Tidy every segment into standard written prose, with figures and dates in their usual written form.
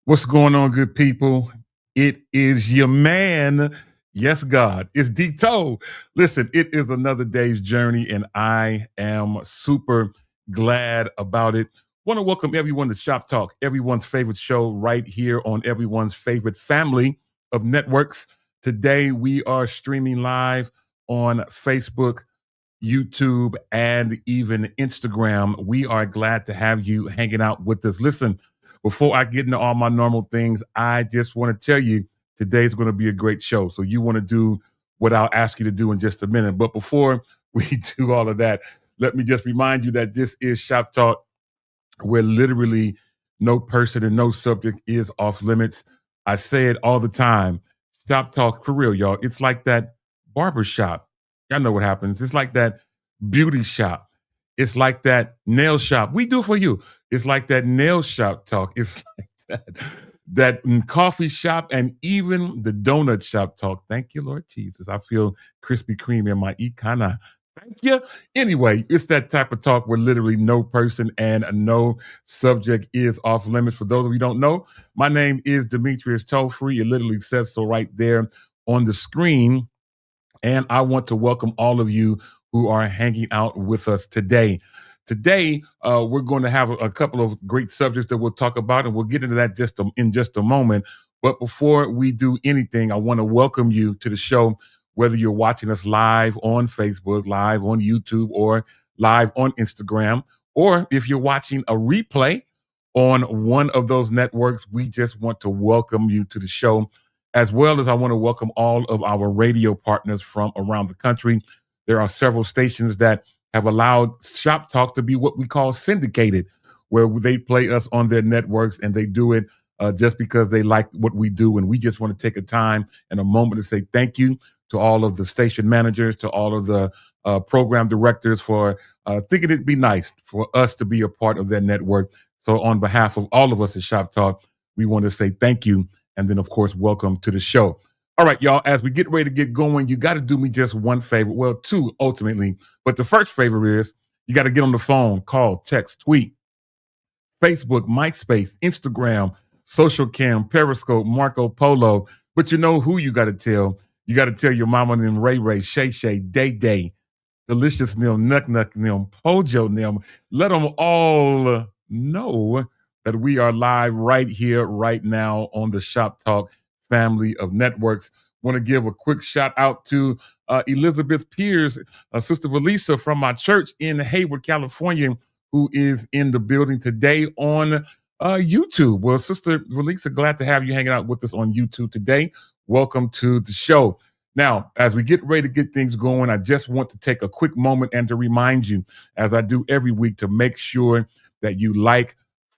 What's going on, good people? It is your man. Yes, God. It's Dito. Listen, it is another day's journey, and I am super glad about it. Want to welcome everyone to Shop Talk, everyone's favorite show right here on everyone's favorite family of networks. Today, we are streaming live on Facebook, YouTube, and even Instagram. We are glad to have you hanging out with us. Listen, before I get into all my normal things, I just want to tell you today's going to be a great show. So you want to do what I'll ask you to do in just a minute. But before we do all of that, let me just remind you that this is Shop Talk, where literally no person and no subject is off limits. I say it all the time. Shop Talk, for real, y'all. It's like that barber shop. Y'all know what happens. It's like that beauty shop. It's like that nail shop. We do for you. It's like that nail shop talk. It's like that coffee shop and even the donut shop talk. Thank you, Lord Jesus. I feel Krispy Kreme in my ikana. Thank you. Anyway, it's that type of talk where literally no person and no subject is off limits. For those of you who don't know, my name is Demetrius Tollfree. It literally says so right there on the screen. And I want to welcome all of you who are hanging out with us today. Today, we're going to have a couple of great subjects that we'll talk about, and we'll get into that in just a moment. But before we do anything, I want to welcome you to the show, whether you're watching us live on Facebook, live on YouTube, or live on Instagram, or if you're watching a replay on one of those networks. We just want to welcome you to the show, as well as I want to welcome all of our radio partners from around the country. There are several stations that have allowed Shop Talk to be what we call syndicated, where they play us on their networks, and they do it just because they like what we do. And we just want to take a time and a moment to say thank you to all of the station managers, to all of the program directors for thinking it'd be nice for us to be a part of their network. So on behalf of all of us at Shop Talk, we want to say thank you. And then, of course, welcome to the show. All right, y'all, as we get ready to get going, you got to do me just one favor. Well, two, ultimately. But the first favor is you got to get on the phone, call, text, tweet, Facebook, MySpace, Instagram, Social Cam, Periscope, Marco Polo. But you know who you got to tell. You got to tell your mama and Ray Ray, Shay Shay, Day Day, Delicious Nim, Nuck Nuck Nim, Pojo Nim. Let them all know that we are live right here, right now on the Shop Talk family of networks. Want to give a quick shout out to Elizabeth Pierce, Sister Valisa from my church in Hayward, California, who is in the building today on YouTube. Well, Sister Valisa, glad to have you hanging out with us on YouTube today. Welcome to the show. Now, as we get ready to get things going, I just want to take a quick moment and to remind you, as I do every week, to make sure that you like,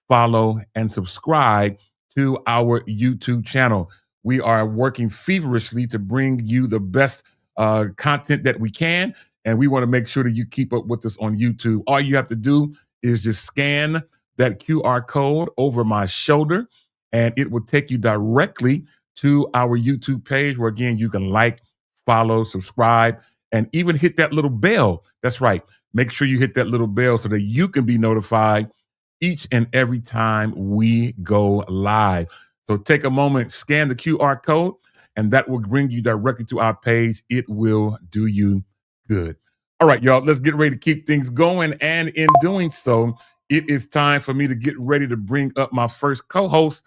follow, and subscribe to our YouTube channel. We are working feverishly to bring you the best content that we can, and we want to make sure that you keep up with us on YouTube. All you have to do is just scan that QR code over my shoulder, and it will take you directly to our YouTube page, where, again, you can like, follow, subscribe, and even hit that little bell. That's right. Make sure you hit that little bell so that you can be notified each and every time we go live. So take a moment, scan the QR code, and that will bring you directly to our page. It will do you good. All right, y'all, let's get ready to keep things going. And in doing so, it is time for me to get ready to bring up my first co-host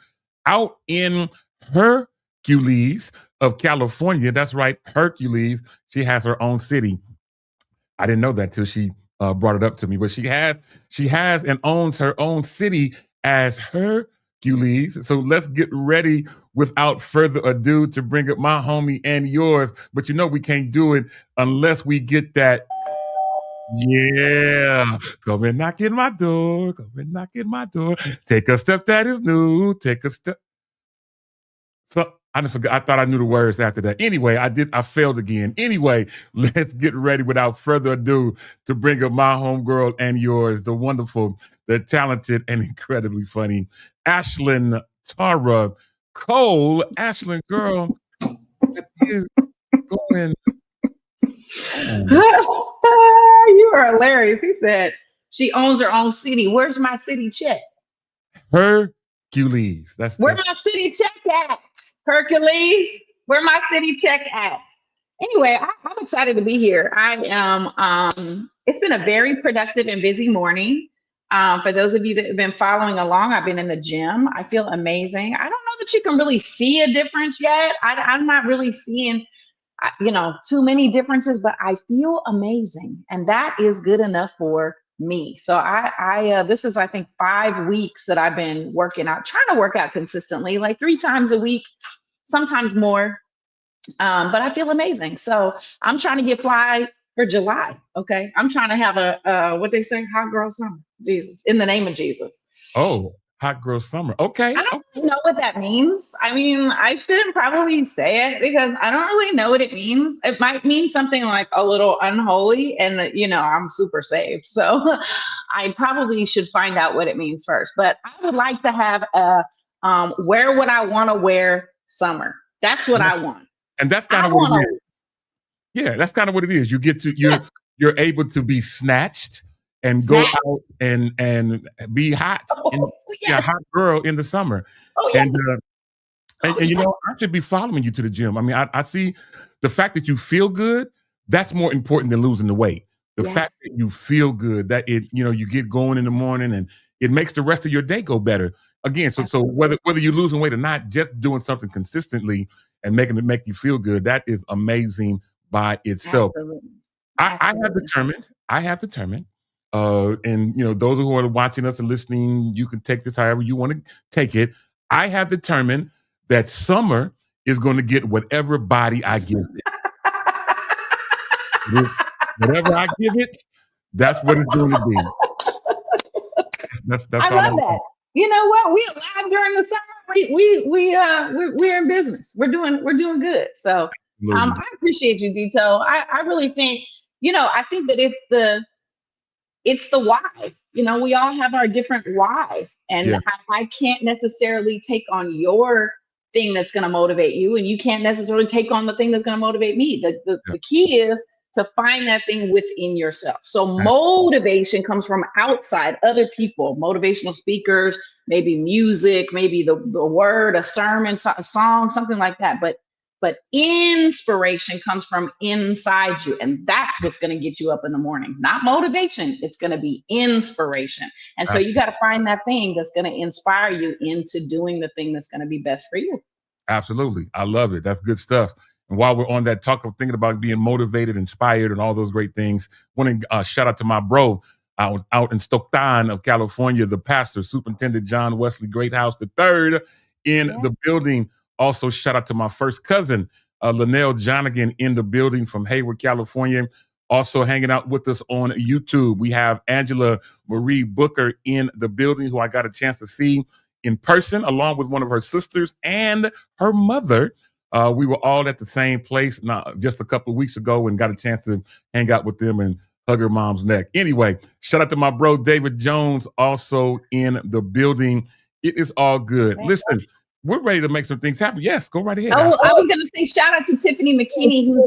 out in Hercules of California. That's right, Hercules. She has her own city. I didn't know that till she brought it up to me, but she has and owns her own city as Hercules. So let's get ready without further ado to bring up my homie and yours. But you know we can't do it unless we get that. Yeah, come and knock in my door. Come and knock in my door. Take a step that is new. Take a step. So I just forgot. I thought I knew the words after that. Anyway, I failed again. Anyway, let's get ready without further ado to bring up my homegirl and yours, the wonderful, the talented, and incredibly funny Ashlyn Tara Cole. Ashlyn, girl, what is going on? You are hilarious. He said she owns her own city. Where's my city check? Hercules. Where That's my city check at? Hercules, where my city check at? Anyway, I'm excited to be here. I am. It's been a very productive and busy morning. For those of you that have been following along, I've been in the gym. I feel amazing. I don't know that you can really see a difference yet. I'm not really seeing too many differences, but I feel amazing, and that is good enough for me. So this is, I think, 5 weeks that I've been working out, trying to work out consistently, like 3 times a week, sometimes more. But I feel amazing. So I'm trying to get fly for July. Okay, I'm trying to have a what they say, hot girl summer. Jesus, in the name of Jesus. hot girl summer. I Okay. don't really know what that means. I mean, I shouldn't probably say it because I don't really know what it means. It might mean something like a little unholy, and I'm super saved. So I probably should find out what it means first. But I would like to have a wear what I want to wear summer. That's what I want. And that's kind I of what it want is. to, Yeah, that's kind of what it is. You get to yeah, you're able to be snatched and go snacks. out and be hot and Oh, be a yes. hot girl in the summer. Oh, And yes. Oh, you yes. know, I should be following you to the gym. I mean, I see the fact that you feel good, that's more important than losing the weight. The Yes. fact that you feel good, that you get going in the morning and it makes the rest of your day go better. Again, so Absolutely. whether you're losing weight or not, just doing something consistently and making it make you feel good, that is amazing by itself. Absolutely. I have Absolutely. determined, and those who are watching us and listening, you can take this however you want to take it. I have determined that summer is going to get whatever body I give it. Whatever I give it, that's what it's going to be. That's I all love I'm that. saying. You know what? We alive during the summer. We're in business. We're doing good. So Absolutely. I appreciate you, Dito. I really think I think that it's the why. We all have our different why, and Yeah, I can't necessarily take on your thing that's going to motivate you, and you can't necessarily take on the thing that's going to motivate me. yeah. The key is to find that thing within yourself. So a- motivation comes from outside, other people, motivational speakers, maybe music, maybe the word, a sermon, a song, something like that. But inspiration comes from inside you. And that's what's going to get you up in the morning. Not motivation. It's going to be inspiration. And so a- you got to find that thing that's going to inspire you into doing the thing that's going to be best for you. Absolutely. I love it. That's good stuff. And while we're on that talk of thinking about being motivated, inspired, and all those great things, I want to shout out to my bro out in Stockton of California, the pastor, Superintendent John Wesley Greathouse III in Yeah. the building. Also, shout out to my first cousin, Linnell Jonigan, in the building from Hayward, California. Also hanging out with us on YouTube. We have Angela Marie Booker in the building, who I got a chance to see in person, along with one of her sisters and her mother. We were all at the same place just a couple of weeks ago and got a chance to hang out with them and hug her mom's neck. Anyway, shout out to my bro David Jones, also in the building. It is all good. Listen, we're ready to make some things happen. Yes, go right ahead, Oh, Ashley. I was going to say shout out to Tiffany McKinney, who's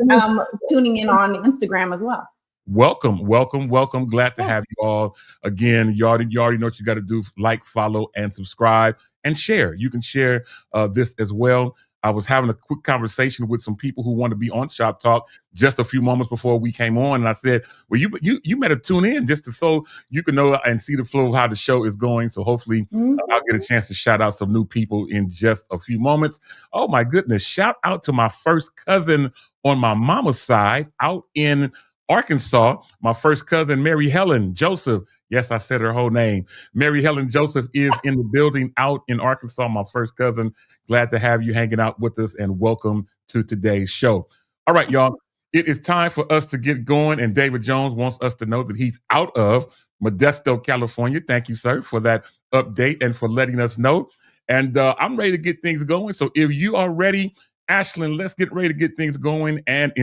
tuning in on Instagram as well. Welcome, welcome, welcome. Glad to Yeah. have you all again. You already know what you got to do: like, follow, and subscribe, and share. You can share this as well. I was having a quick conversation with some people who want to be on Shop Talk just a few moments before we came on, and I said, "Well, you better tune in just so you can know and see the flow of how the show is going." So hopefully, I'll get a chance to shout out some new people in just a few moments. Oh my goodness! Shout out to my first cousin on my mama's side out in Arkansas. My first cousin, Mary Helen Joseph. Yes, I said her whole name. Mary Helen Joseph is in the building out in Arkansas, my first cousin. Glad to have you hanging out with us, and welcome to today's show. All right, y'all. It is time for us to get going, and David Jones wants us to know that he's out of Modesto, California. Thank you, sir, for that update and for letting us know. And I'm ready to get things going. So if you are ready, Ashlyn, let's get ready to get things going. And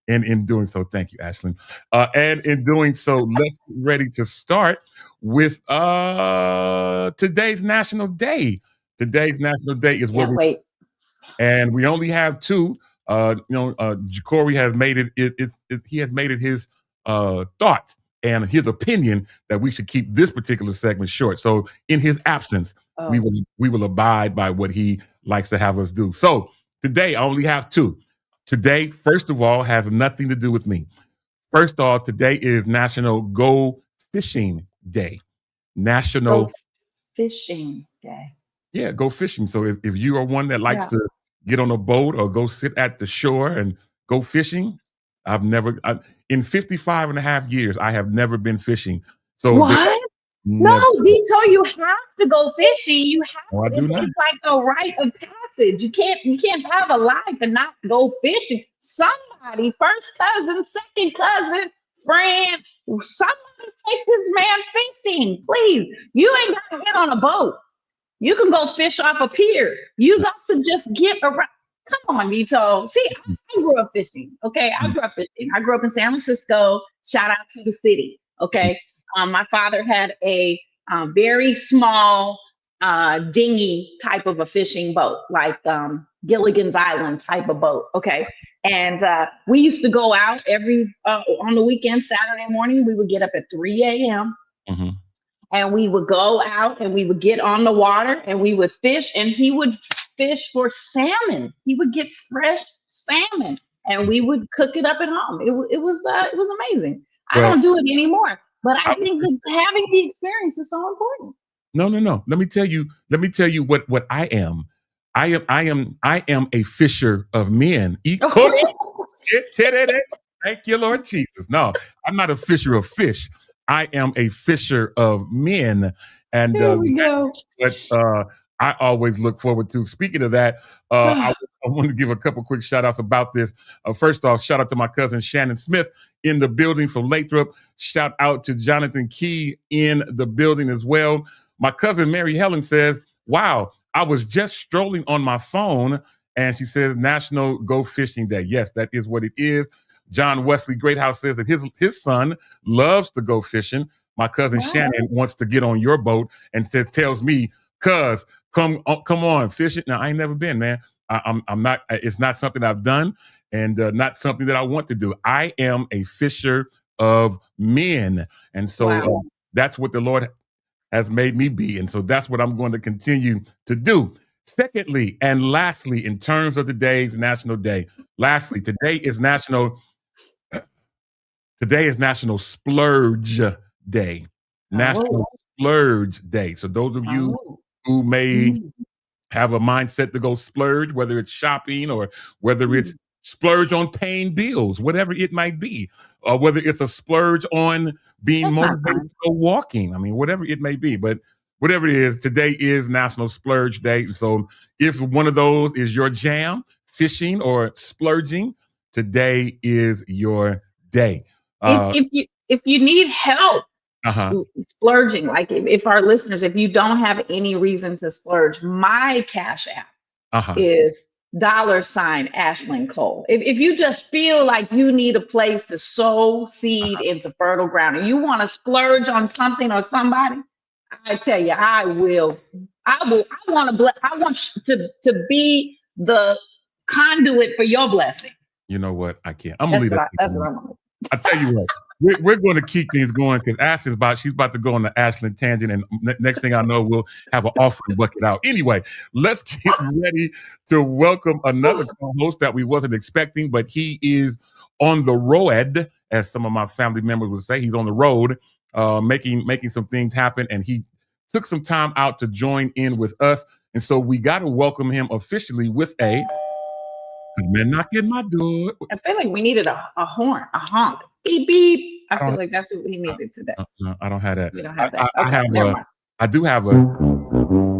in doing so, thank you, Ashlyn. And in doing so, let's get ready to start with today's National Day. Today's National Day is what Can't we wait. and we only have two. Corey has made he has made it his thoughts and his opinion that we should keep this particular segment short. So in his absence, Oh. we will abide by what he likes to have us do. So today I only have two. Today, first of all, has nothing to do with me. First off, today is National Go Fishing Day. National Go fishing day. Yeah, go fishing. So if you are one that likes Yeah. to get on a boat or go sit at the shore and go fishing, in 55 and a half years, I have never been fishing. So What? No, never. Dito, you have to go fishing. You have Oh, I to. do not. It's like a rite of passage. You can't have a life and not go fishing. Somebody, first cousin, second cousin, friend, somebody take this man fishing, please. You ain't got to get on a boat. You can go fish off a pier. You got to just get around. Come on, Vito. See, I grew up fishing. Okay, I grew up fishing. I grew up in San Francisco. Shout out to the city. Okay, my father had a very small dinghy type of a fishing boat, like Gilligan's Island type of boat. Okay, and we used to go out every on the weekend, Saturday morning. We would get up at 3 a.m. Mhm. and we would go out and we would get on the water and we would fish, and he would fish for salmon. He would get fresh salmon and we would cook it up at home. It was amazing. I Well, don't do it anymore, but I I, think that having the experience is so important. no. Let me tell you. Let me tell you what I am. I am a fisher of men. Thank you, Lord Jesus. No, I'm not a fisher of fish. I am a fisher of men, and There we go. what I always look forward to. Speaking of that, I want to give a couple quick shout outs about this. First off, shout out to my cousin Shannon Smith in the building from Lathrop. Shout out to Jonathan Key in the building as well. My cousin Mary Helen says, wow, I was just strolling on my phone, and she says National Go Fishing Day. Yes, that is what it is. John Wesley Greathouse says that his son loves to go fishing. My cousin Wow. Shannon wants to get on your boat and tells me, "Cuz, come on, fishing." Now I ain't never been, man. I'm not. It's not something I've done, and not something that I want to do. I am a fisher of men, and so Wow. that's what the Lord has made me be, and so that's what I'm going to continue to do. Secondly, and lastly, in terms of today's National Day, Today is National Splurge Day. National Oh, Splurge Day. So those of you oh. who may Mm, have a mindset to go splurge, whether it's shopping or whether it's mm. splurge on paying bills, whatever it might be, or whether it's a splurge on being That's not motivated fun. to go walking. I mean, whatever it may be. But whatever it is, today is National Splurge Day. So if one of those is your jam, fishing or splurging, today is your day. if Uh, if you if you need help uh-huh, splurging, like if our listeners, if you don't have any reason to splurge, my cash app uh-huh. is $ Ashlyn Cole. If you just feel like you need a place to sow seed into fertile ground and you want to splurge on something or somebody, I tell you, I want to I want you to be the conduit for your blessing. You know what? I can't. I'm gonna leave That's that. what I want. I tell you what, we're going to keep things going because she's about to go on the Ashland tangent, and next thing I know, we'll have an offering bucket out. Anyway, let's get ready to welcome another co-host that we wasn't expecting, but he is on the road, as some of my family members would say. He's on the road, making some things happen, and he took some time out to join in with us, and so we got to welcome him officially with a "Come and knock at my door." I feel like we needed a horn, a honk, beep beep. I I feel don't. like that's what we needed today. No, I don't have that. We don't I, have I, that. I Okay, have never a. mind. I do have a.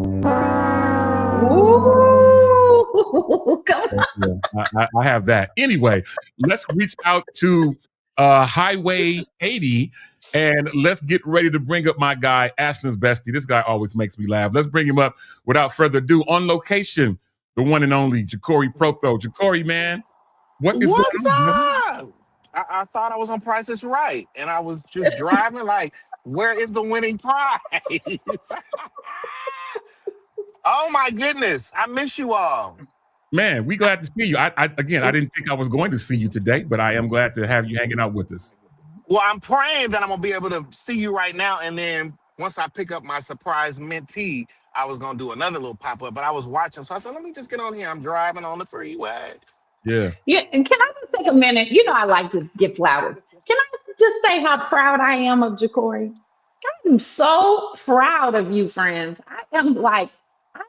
Ooh, come on. Yeah, I have that. Anyway, let's reach out to Highway 80 And let's get ready to bring up my guy, Ashton's bestie. This guy always makes me laugh. Let's bring him up without further ado. On location, the one and only Ja'Cory Protho. Ja'Cory, man, what is going What's on, brother? up? I thought I was on Price is Right, and I was just driving like, where is the winning prize? Oh my goodness, I miss you all. Man, we glad to see you. Again, I didn't think I was going to see you today, but I am glad to have you hanging out with us. Well, I'm praying that I'm gonna be able to see you right now, and then once I pick up my surprise mentee, I was gonna do another little pop up, but I was watching, so I said, let me just get on here. I'm driving on the freeway. Yeah. Yeah, and can I just take a minute? You know, I like to give flowers. Can I just say how proud I am of Jacory? I'm so proud of you, friends. I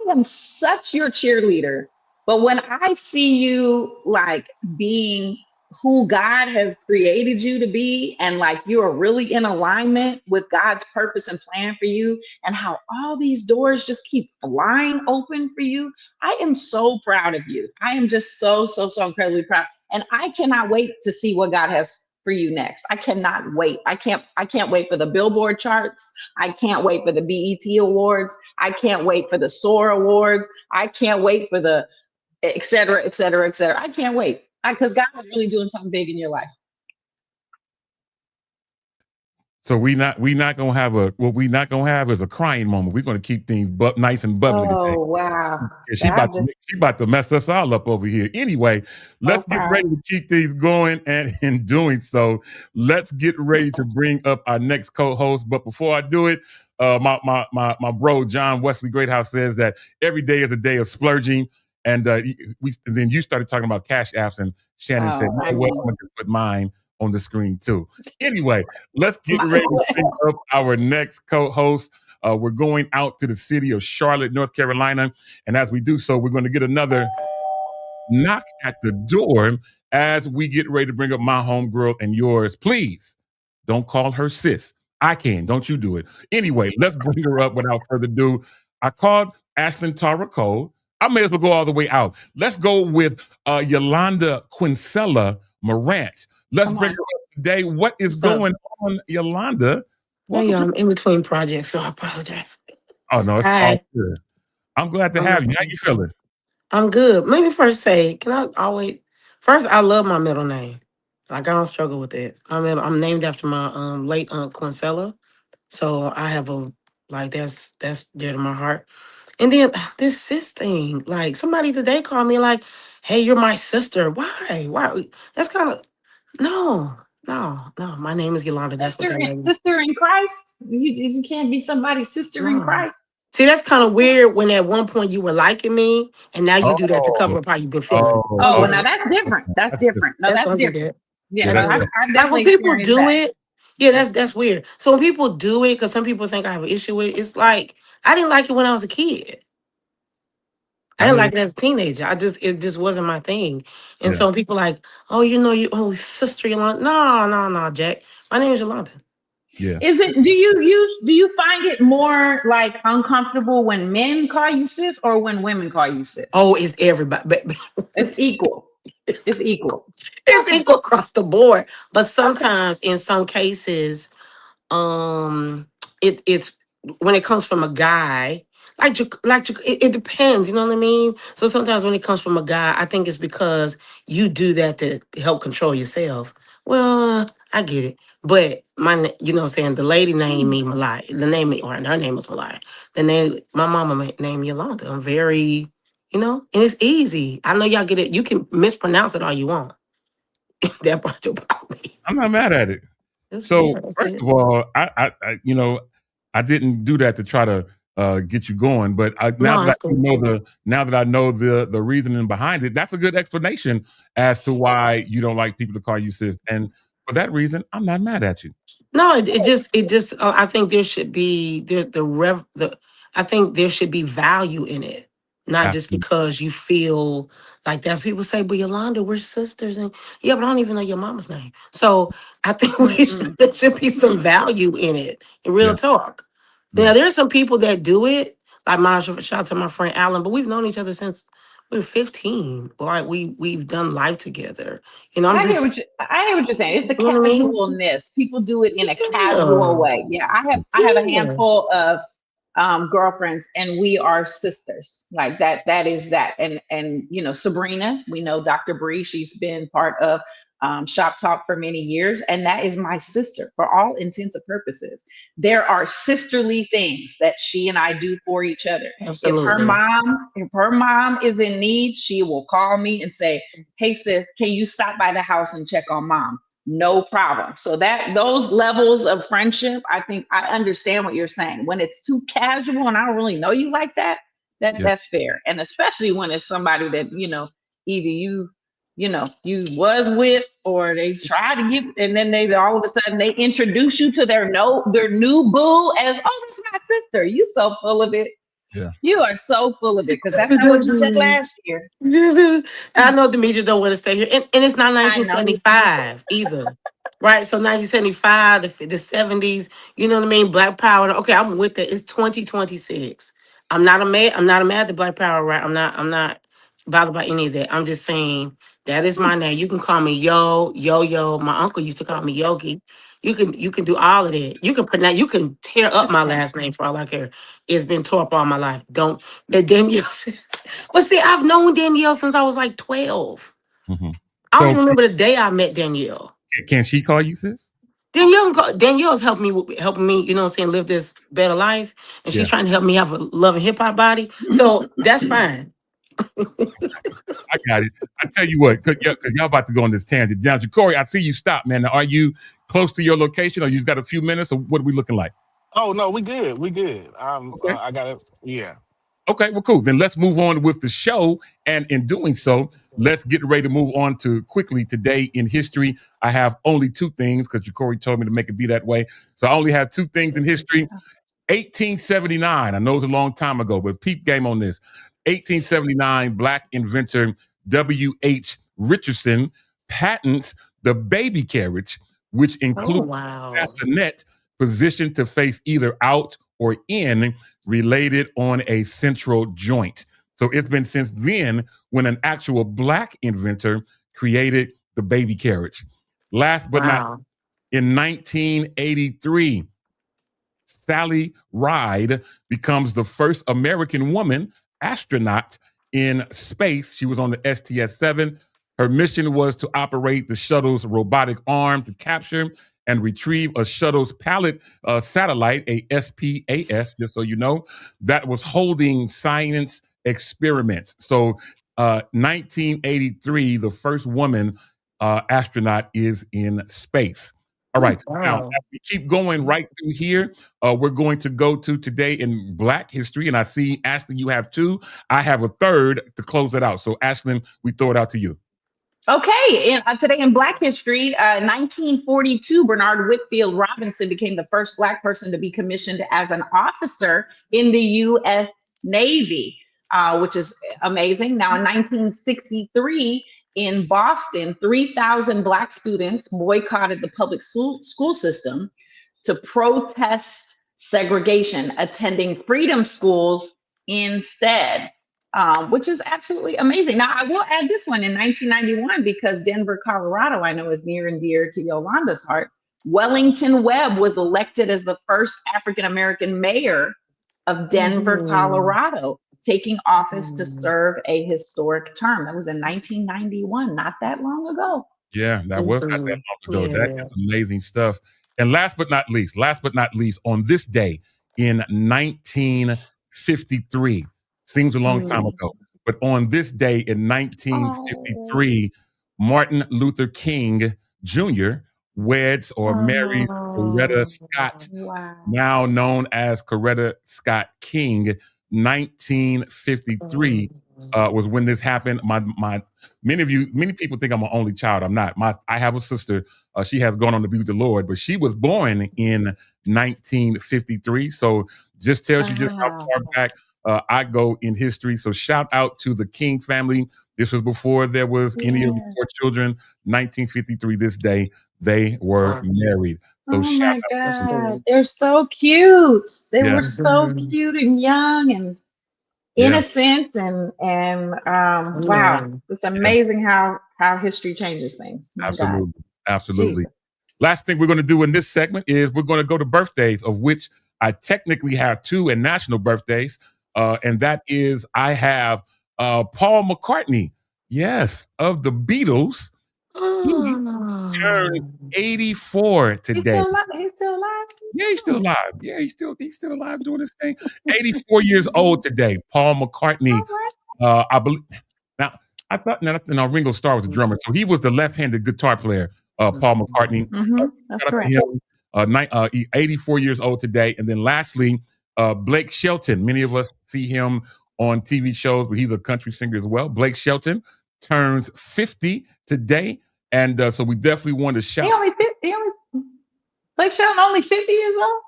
am such your cheerleader. But when I see you like being who God has created you to be, and like you are really in alignment with God's purpose and plan for you, and how all these doors just keep flying open for you, I am so proud of you. I am just so, so, so incredibly proud. And I cannot wait to see what God has for you next. I cannot wait. I can't wait for the Billboard charts. I can't wait for the BET Awards. I can't wait for the SOAR Awards. I can't wait for the et cetera, et cetera, et cetera. I can't wait because God is really doing something big in your life. So we not gonna have a what we not gonna have is a crying moment. We're gonna keep things nice and bubbly today. Oh, wow. Yeah, I'm just she about to mess us all up over here. Anyway, so let's get proud. ready to keep things going, and in doing so, let's get ready to bring up our next co-host. But before I do it, my bro John Wesley Greathouse says that every day is a day of splurging, and and then you started talking about cash apps, and Shannon said, Oh, "You I know what? mean, I'm gonna put mine on the screen too." Anyway, let's get my, ready to bring up our next co-host. We're going out to the city of Charlotte, North Carolina. And as we do so, we're going to get another knock at the door as we get ready to bring up my homegirl and yours. Please don't call her sis. I can. Don't you do it. Anyway, let's bring her up without further ado. I called Ashlyn Tara Cole. I may as well go all the way out. Let's go with Yolanda Quincella Morant. Let's come bring on. her up today. What is What's up? going on, Yolanda? Hey, Welcome to. I'm in between projects, so I apologize. Oh no, it's all Hi, good. I'm glad to I'm have you. How listening you to you. feeling? I'm good. Let me first say, can I always first I love my middle name. Like I don't struggle with it. I'm named after my late aunt Quincella. So I have a like that's dear to my heart. And then this sis thing, like somebody today called me like, hey, you're my sister. Why? Why? That's kind of no, no. My name is Yolanda. That's what that lady. Sister in Christ. You can't be somebody's sister in No. Christ. See, that's kind of weird when at one point you were liking me and now you do that to cover Oh, up how you've been feeling. oh, Don't Oh, do well, okay. now that. that's different. That's That's different. No, That that's don't do different. that. Yeah, yeah, no, that's Yeah. I've Like when definitely people experienced do that. it, yeah, that's weird. So when people do it, because some people think I have an issue with it, it's like I didn't like it when I was a kid. I I didn't mean, like it as a teenager. It just wasn't my thing. And yeah, so people like, oh, you know, you oh sister Yolanda. No, no, no, Jack. My name is Yolanda. yeah. Is it? Do you find it more like uncomfortable when men call you sis or when women call you sis? Oh, it's everybody. It's equal. it's, It's equal. it's Okay. equal across the board. But sometimes in some cases, um it's when it comes from a guy it depends, you know what I mean. So sometimes when it comes from a guy, I think it's because you do that to help control yourself. Well, I get it, but you know what I'm saying, the lady named me Malai, the name or her name was Malai, the name my mama named me Yolanda. I'm very, you know, and it's easy. I know y'all get it, you can mispronounce it all you want. That part about me. I'm not mad at it. Yeah, So that's first it. of all, I didn't do that to try to get you going, but No, it's cool. now that I know the reasoning behind it, that's a good explanation as to why you don't like people to call you sis. And for that reason, I'm not mad at you. No, it just I think there should be there's the rev the I think there should be value in it, not just Absolutely. because you feel like that's people say, but Yolanda, we're sisters, and yeah, but I don't even know your mama's name. So I think Mm-mm. there should be some value in it. In real Yeah, talk. yeah. Now there's some people that do it. Like my shout out to my friend Alan, but we've known each other since we're 15. Like we've done life together. I'm I hear just, what I hear what you're saying. It's the you know what I mean? casualness. People do it in a casual Yeah. way. Yeah, I have a Yeah. handful of girlfriends, and we are sisters. Like that. That is that. And Sabrina, we know Dr. Bree. She's been part of Shop Talk for many years, and that is my sister for all intents and purposes. There are sisterly things that she and I do for each other. If her Absolutely. mom, if her mom is in need, she will call me and say, "Hey sis, can you stop by the house and check on mom?" No problem. So that those levels of friendship, I think I understand what you're saying. When it's too casual and I don't really know you like that, Yeah. that's fair. And especially when it's somebody that, either you was with, or they try to get, and then they all of a sudden they introduce you to their new boo as, "Oh, that's my sister." You so full of it. Yeah. You are so full of it, because that's not what you said last year. I know Demetria don't want to stay here. And it's not I know. 1975 either. Right? So 1975, the 70s, you know what I mean? Black Power. Okay, I'm with it. It's 2026. I'm not a mad at Black Power, right? I'm not bothered by any of that. I'm just saying that is my name. You can call me Yo. My uncle used to call me Yogi. You can do all of that. You can tear up Just my playing. last name for all I care. It's been tore up all my life. Don't let Danielle But see, I've known Danielle since I was like 12. Mhm. I don't So even remember the day I met Danielle. can she call you sis? Danielle's helping me, you know what I'm saying, live this better life. And she's Yeah. trying to help me have a love and hip hop body. So that's fine. I got it. I tell you what, cause y'all about to go on this tangent. Now, Corey, I see you stop, man. Now, are you close to your location, or you got a few minutes, or what are we looking like? Oh no, we good. We good. Okay. I got it. Yeah. Okay, well, cool. Then let's move on with the show. And in doing so, let's get ready to move on to quickly today in history. I have only two things because Corey told me to make it be that way. So I only have two things in history. 1879. I know it's a long time ago, but peep game on this. 1879, black inventor W.H. Richardson patents the baby carriage, which Oh includes a wow. bassinet positioned to face either out or in, related on a central joint. So it's been since then when an actual black inventor created the baby carriage. Last but not, Wow. in 1983, Sally Ride becomes the first American woman astronaut in space. She was on the STS 7. Her mission was to operate the shuttle's robotic arm to capture and retrieve a shuttle's pallet satellite, a SPAS, just so you know, that was holding science experiments. So, 1983, the first woman astronaut is in space. All Oh, right. Now, wow. as we keep going right through here, we're going to go to today in Black history. And I see, Ashley, you have two. I have a third to close it out. So, Ashley, we throw it out to you. Okay, and today in Black history, 1942, Bernard Whitfield Robinson became the first Black person to be commissioned as an officer in the U.S. Navy, which is amazing. Now, in 1963, in Boston, 3,000 Black students boycotted the public school system to protest segregation, attending freedom schools instead, which is absolutely amazing. Now, I will add this one in 1991, because Denver, Colorado, I know is near and dear to Yolanda's heart. Wellington Webb was elected as the first African American mayor of Denver, Mhm. Colorado, taking office to Mhm. serve a historic term. That was in 1991, not that long ago. Yeah, that was not that Mhm. long ago. That Yeah. is amazing stuff. And last but not least, on this day in 1953, seems a long time Mm. ago, but on this day in Oh, 1953, Martin Luther King Jr. weds or marries Coretta Oh. Scott, wow. now known as Coretta Scott King. 1953 was when this happened. My many people think I'm an only child. I'm not. I have a sister. She has gone on to be with the Lord, but she was born in 1953. So just tells you just how Wow. far back I go in history. So shout out to the King family. This was before there was any of the Yeah. four children. 1953, this day they were Wow. married. So Oh shout my out That's to them. God. cool. They're so cute. They Yeah. were so Mhm. cute and young. And innocent and wow, Amen. it's Yeah, amazing how history changes things. My God, absolutely. Absolutely. Jesus. Last thing we're going to do in this segment is we're going to go to birthdays, of which I technically have two and national birthdays. And that is, I have Paul McCartney, yes, of the Beatles. He turned Oh. 84 He's today. still alive. He's still alive. Yeah, he's still Oh, alive. Yeah, he's still alive doing his thing. 84 years old today. Paul McCartney. all right. I believe now. I thought now Ringo Starr was a drummer, so he was the left-handed guitar player. Paul McCartney. That's Shout out to correct. him. 84 years old today. And then lastly, Blake Shelton. Many of us see him on TV shows, but he's a country singer as well. Blake Shelton turns 50 today, and so we definitely want to He shout. only 50. Blake Shelton only 50 years old.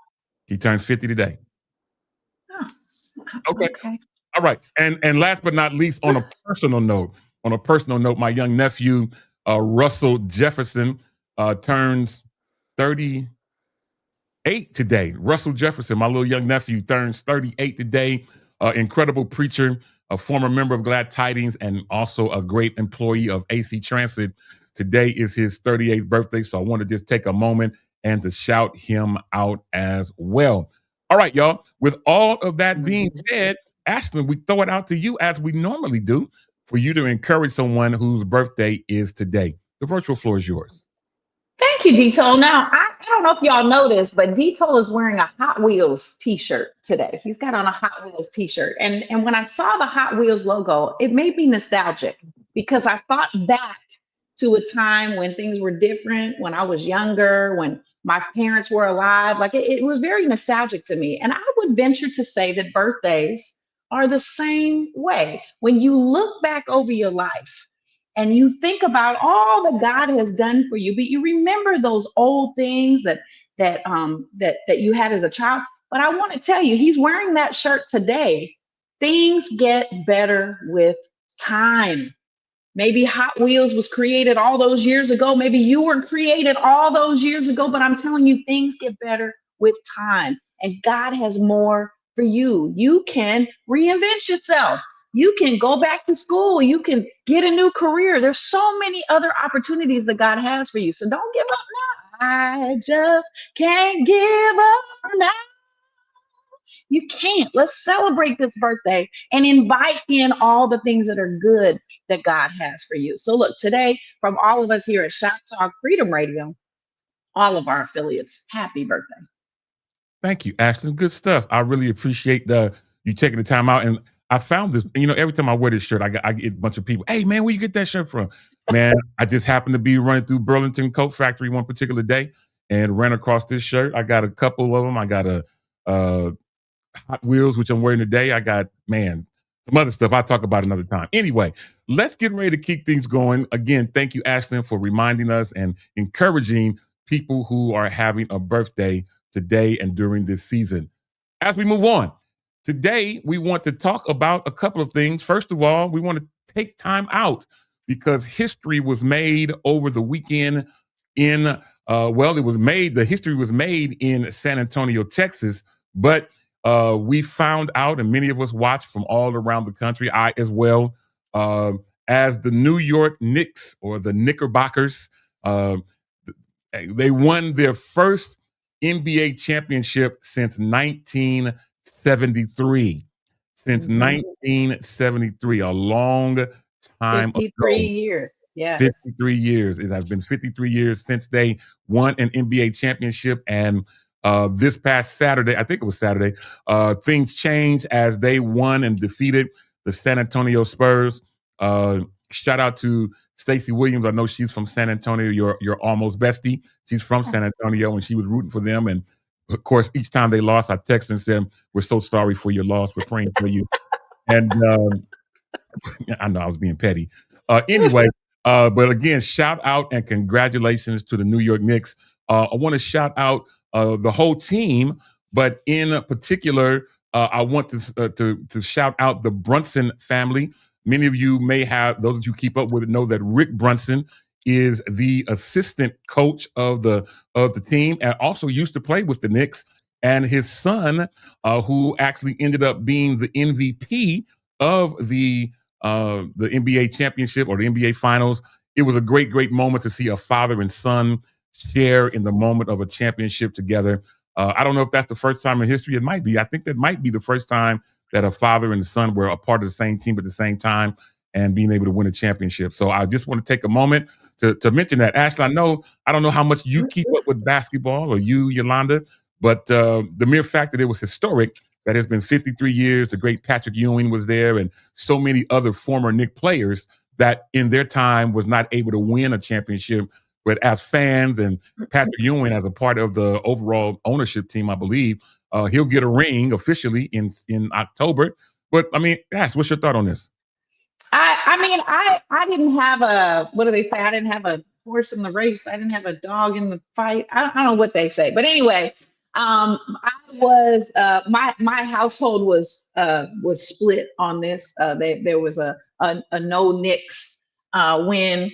He turns 50 today. Oh, Okay. okay. All right. And last but not least, on a personal note, my young nephew, Russell Jefferson, turns 38 today. Russell Jefferson, my little young nephew, turns 38 today. Incredible preacher, a former member of Glad Tidings, and also a great employee of AC Transit. Today is his 38th birthday, so I want to just take a moment and to shout him out as well. All right, y'all. With all of that being said, Ashlyn, we throw it out to you as we normally do for you to encourage someone whose birthday is today. The virtual floor is yours. Thank you, Dito. Now, I don't know if y'all noticed, but Dito is wearing a Hot Wheels t-shirt today. He's got on a Hot Wheels t-shirt. And when I saw the Hot Wheels logo, it made me nostalgic because I thought back to a time when things were different, when I was younger, when my parents were alive. Like it was very nostalgic to me. And I would venture to say that birthdays are the same way. When you look back over your life, and you think about all that God has done for you, but you remember those old things that you had as a child. But I want to tell you, he's wearing that shirt today. Things get better with time. Maybe Hot Wheels was created all those years ago. Maybe you were created all those years ago, but I'm telling you, things get better with time. And God has more for you. You can reinvent yourself. You can go back to school. You can get a new career. There's so many other opportunities that God has for you. So don't give up now. I just can't give up now. You can't. Let's celebrate this birthday and invite in all the things that are good that God has for you. So, look, today, from all of us here at Shop Talk Freedom Radio, all of our affiliates, happy birthday. Thank you, Ashlyn. Good stuff. I really appreciate you taking the time out. And I found this, every time I wear this shirt, I get a bunch of people, hey, man, where you get that shirt from? Man, I just happened to be running through Burlington Coat Factory one particular day and ran across this shirt. I got a couple of them. I got a Hot Wheels, which I'm wearing today. I got, some other stuff I'll talk about another time. Anyway, let's get ready to keep things going. Again, thank you, Ashlyn, for reminding us and encouraging people who are having a birthday today and during this season. As we move on, today we want to talk about a couple of things. First of all, we want to take time out because history was made over the weekend the history was made in San Antonio, Texas, but we found out, and many of us watched from all around the country, I as well, as the New York Knicks or the Knickerbockers, uh, they won their first NBA championship since 1973. Since 1973, a long time 53 ago. years. Yes. 53 years. It has been 53 years since they won an NBA championship. And this past Saturday, I think it was Saturday, things changed as they won and defeated the San Antonio Spurs. Shout out to Stacey Williams. I know she's from San Antonio, your almost bestie. She's from San Antonio, and she was rooting for them. And of course, each time they lost, I texted and said, "We're so sorry for your loss. We're praying for you." And I know I was being petty. Anyway, but again, shout out and congratulations to the New York Knicks. I want to shout out the whole team, but in particular, I want to shout out the Brunson family. Many of you may have, those of you keep up with it, know that Rick Brunson is the assistant coach of the team and also used to play with the Knicks. And his son, who actually ended up being the MVP of the NBA championship or the NBA finals. It was a great moment to see a father and son share in the moment of a championship together. I don't know if that's the first time in history. It might be. I think that might be the first time that a father and a son were a part of the same team at the same time and being able to win a championship. So I just want to take a moment to mention that. Ashley, I don't know how much you keep up with basketball, or you, Yolanda, but the mere fact that it was historic, that has been 53 years. The great Patrick Ewing was there, and so many other former Knick players that in their time was not able to win a championship. But as fans and Patrick Ewing as a part of the overall ownership team, I believe, he'll get a ring officially in October. But I mean, Ash, what's your thought on this? I mean, I didn't have a, what do they say? I didn't have a horse in the race. I didn't have a dog in the fight. I don't know what they say, but anyway, I was my household was split on this. There was a no Knicks win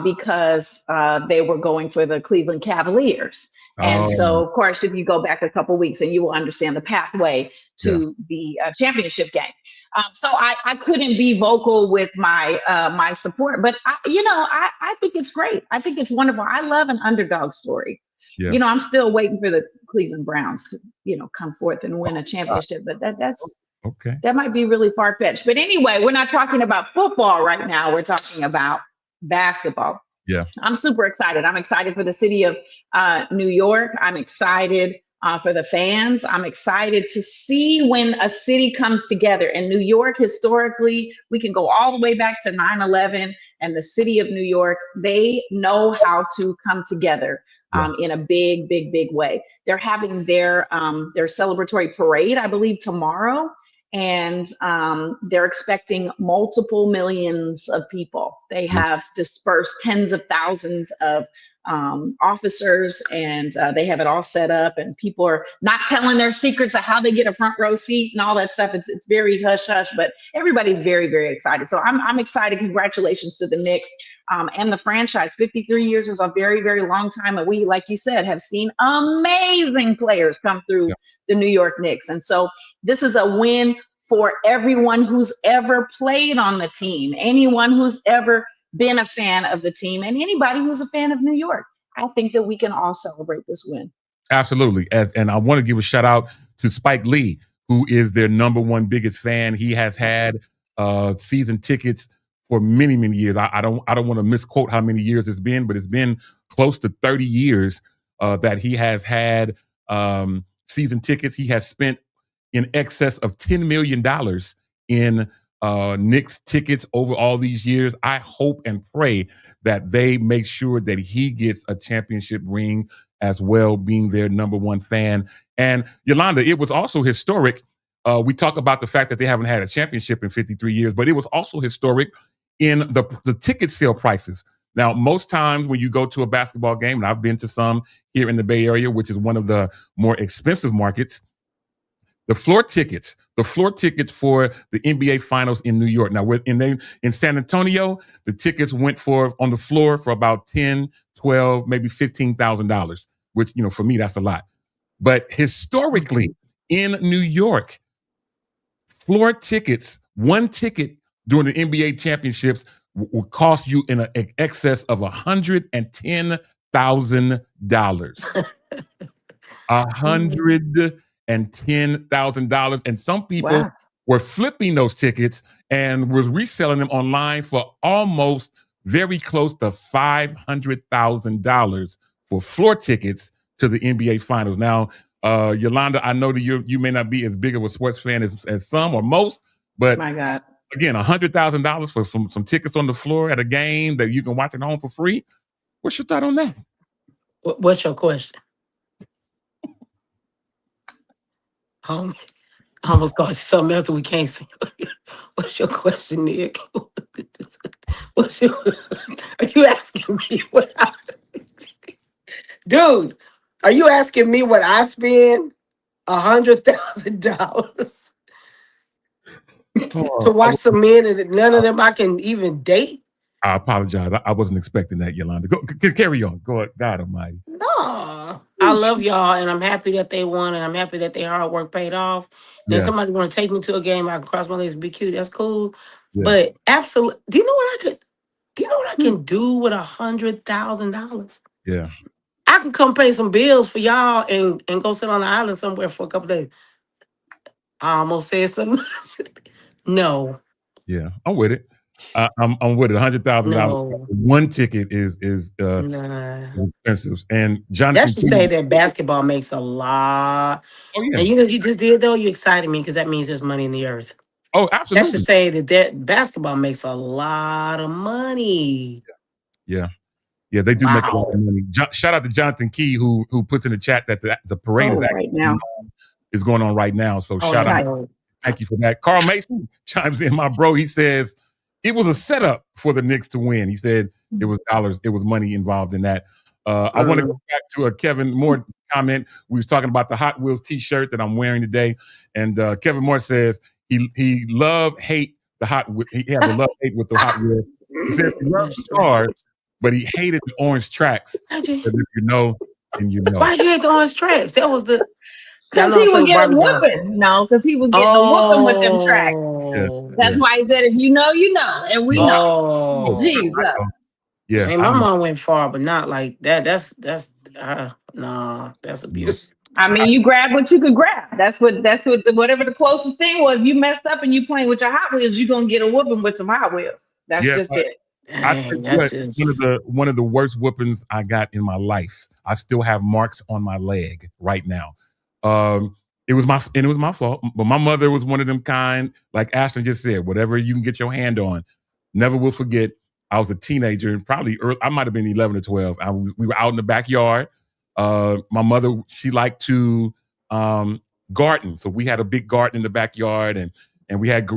because they were going for the Cleveland Cavaliers. And Oh, so, of course, if you go back a couple weeks, and you will understand the pathway yeah, to the championship game. So I couldn't be vocal with my my support, but I think it's great. I think it's wonderful. I love an underdog story. yeah. I'm still waiting for the Cleveland Browns to come forth and win a Uh, championship, but okay. that might be really far fetched. But anyway, we're not talking about football right now. We're talking about basketball. Yeah. I'm super excited. I'm excited for the city of New York. I'm excited for the fans. I'm excited to see when a city comes together. And New York, historically, we can go all the way back to 9/11, and the city of New York, they know how to come together Yeah. in a big way. They're having their celebratory parade, I believe, tomorrow. And they're expecting multiple millions of people. They Yeah. have dispersed tens of thousands of officers, and they have it all set up, and people are not telling their secrets of how they get a front row seat and all that stuff. It's very hush hush, but everybody's very excited. So I'm excited. Congratulations to the Knicks and the franchise. 53 years is a very long time, and we, like you said, have seen amazing players come through Yeah. the New York Knicks. And so this is a win for everyone who's ever played on the team, anyone who's ever been a fan of the team, and anybody who's a fan of New York. I think that we can all celebrate this win. Absolutely. And I want to give a shout out to Spike Lee, who is their number one biggest fan. He has had season tickets for many years. I don't want to misquote how many years it's been, but it's been close to 30 years that he has had season tickets. He has spent in excess of $10 million in Knicks tickets over all these years. I hope and pray that they make sure that he gets a championship ring as well, being their number one fan. And Yolanda, it was also historic. We talk about the fact that they haven't had a championship in 53 years, but it was also historic in the ticket sale prices. Now, most times when you go to a basketball game, and I've been to some here in the Bay Area, which is one of the more expensive markets, the floor tickets for the NBA Finals in New York. Now, in San Antonio, the tickets went for on the floor for about 10, 12, maybe $15,000, which, for me, that's a lot. But historically, in New York, floor tickets, one ticket during the NBA championships will cost you in an excess of $110,000. $110,000. And some people Wow. were flipping those tickets and was reselling them online for almost very close to $500,000 for floor tickets to the NBA Finals. Now, Yolanda, I know that you may not be as big of a sports fan as some or most, but My God. again, $100,000 for some tickets on the floor at a game that you can watch at home for free. What's your thought on that? What's your question? Home. I almost called you something else that we can't see. What's your question, Nick? What's your? Are you asking me what? Dude, are you asking me what I spend $100,000 to Oh, watch some men and none of them I can even date? I apologize. I wasn't expecting that, Yolanda. Go, carry on. Go ahead. God Almighty. No, I love y'all, and I'm happy that they won, and I'm happy that their hard work paid off. And if Yeah, somebody want to take me to a game, I can cross my legs, and be cute. That's cool. yeah, But absolutely, do you know what I could? Do you know what I Hmm. can do with $100,000? yeah. I can come pay some bills for y'all and go sit on the island somewhere for a couple days. I almost said something. No, Yeah, I'm with it. I'm with it. $100,000. no, One ticket is nah. expensive. And That Jonathan should say King. that basketball makes a lot. Oh yeah. And you know what you just did though? You excited me because that means there's money in the earth. Oh, That should absolutely. say that basketball makes a lot of money. Yeah, yeah. They do make a lot of Wow. money. Shout out to Jonathan Key who puts in the chat that the parade is Oh, actually right now. going on right now. So Oh, shout that's out. Nice. dope. Thank you for that. Carl Mason chimes in, my bro. He says it was a setup for the Knicks to win. He said it was dollars, it was money involved in that. I want to go back to a Kevin Moore comment. We was talking about the Hot Wheels T-shirt that I'm wearing today, and Kevin Moore says he hate the he has a love hate with the Hot Wheels. He says he loves the That's cars, true. but he hated the orange tracks. Why'd He you, said, if you know, then you know. why'd you hate the orange tracks? That was the. Y'all Because know I he play would with get a Barbie dolls. whooping. No, because he was getting a whooping with them tracks. Yeah, Oh. yeah. That's why he said, if you know, you know. And we Yeah. know. Oh, Jesus. Oh. yeah. Man, my mom went far, but not like that. That's nah, that's Yeah. abuse. I mean, you grab what you could grab. Whatever the closest thing was. You messed up and you playing with your Hot Wheels, you're gonna get a whooping with some Hot Wheels. That's Yeah, just but it. I tell Dang, you that's what, just one of the worst whoopings I got in my life. I still have marks on my leg right now. Um, it was my fault. But my mother was one of them kind, like Ashton just said, whatever you can get your hand on. Never will forget. I was a teenager, and probably early, I might have been 11 or 12. We were out in the backyard. My mother, she liked to garden, so we had a big garden in the backyard, and we had,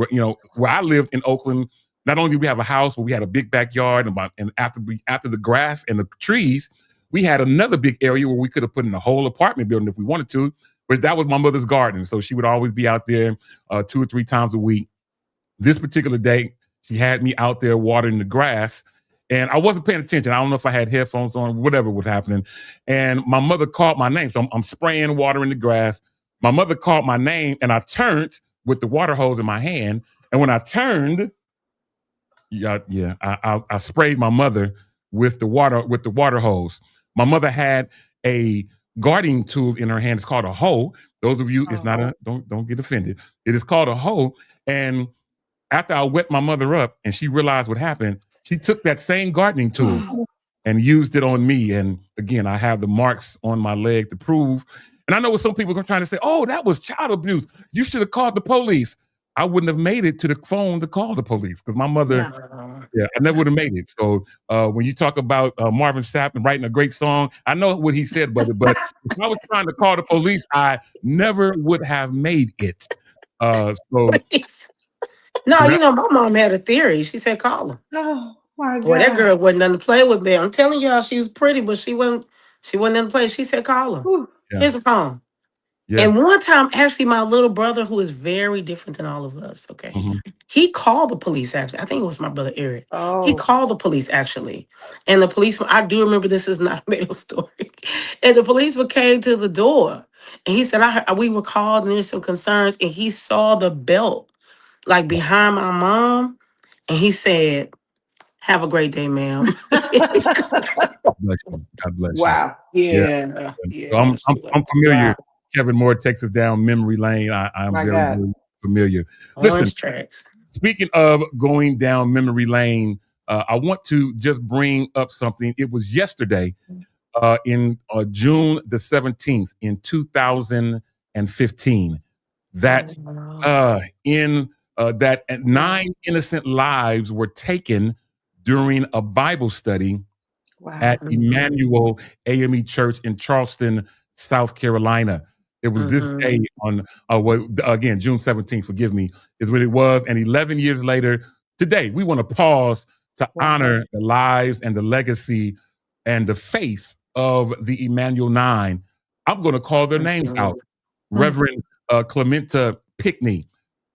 where I lived in Oakland. Not only did we have a house, but we had a big backyard, and after the grass and the trees, we had another big area where we could have put in a whole apartment building if we wanted to. But that was my mother's garden, so she would always be out there 2 or 3 times a week. This particular day, she had me out there watering the grass, and I wasn't paying attention. I don't know if I had headphones on, whatever was happening. And my mother called my name, so I'm spraying water in the grass. My mother called my name, and I turned with the water hose in my hand. And when I turned, I sprayed my mother with the water hose. My mother had a gardening tool in her hand. It's called a hoe. Those of you, it's not a don't get offended. It is called a hoe. And after I wet my mother up and she realized what happened, she took that same gardening tool and used it on me. And again, I have the marks on my leg to prove. And I know what some people are trying to say, oh, that was child abuse. You should have called the police. I wouldn't have made it to the phone to call the police because my mother, yeah, I never would have made it. So when you talk about Marvin Sapp and writing a great song, I know what he said, but if I was trying to call the police, I never would have made it. So no, that, my mom had a theory. She said, call him. Oh my Boy, that God. girl wasn't nothing to play with, man. I'm telling y'all, she was pretty, but she wasn't nothing to play. She said, call him. Whew. yeah, Here's the phone. yeah. And one time, actually, my little brother, who is very different than all of us, okay, Mhm. he called the police, actually. I think it was my brother Eric. He Oh. called the police, actually. And the policeman, I do remember this is not a made up story. And the policeman came to the door. And he said, we were called and there's some concerns. And he saw the belt, like behind my mom. And he said, have a great day, ma'am. God bless you. God bless you. Wow. Yeah. Yeah. So Yeah. I'm familiar. Wow. Kevin Moore takes us down memory lane. I'm My very, God. very familiar. Listen, Orange tracks. speaking of going down memory lane, I want to just bring up something. It was yesterday, in June the 17th in 2015, that in that 9 innocent lives were taken during a Bible study Wow. at Emmanuel AME Church in Charleston, South Carolina. It was this day on, again, June 17th, forgive me, is what it was. And 11 years later, today, we want to pause to honor the lives and the legacy and the faith of the Emmanuel Nine. I'm going to call their names out. Reverend Clementa Pickney,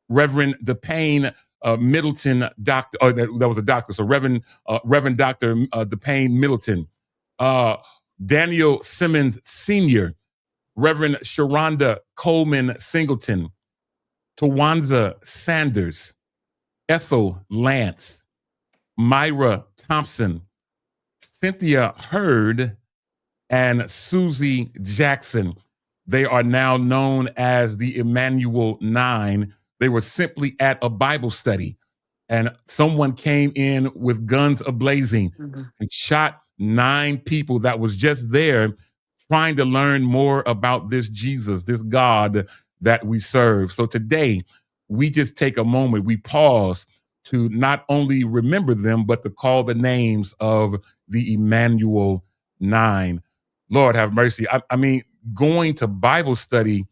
Reverend DePayne Middleton doctor. That was a doctor. So Reverend Doctor DePayne Middleton, Daniel Simmons Sr., Reverend Sharonda Coleman Singleton, Tawanza Sanders, Ethel Lance, Myra Thompson, Cynthia Hurd, and Susie Jackson. They are now known as the Emmanuel Nine. They were simply at a Bible study, and someone came in with guns ablazing and shot 9 people that was just there trying to learn more about this Jesus, this God that we serve. So today, we just take a moment, we pause to not only remember them, but to call the names of the Emmanuel Nine. Lord have mercy. I mean, going to Bible study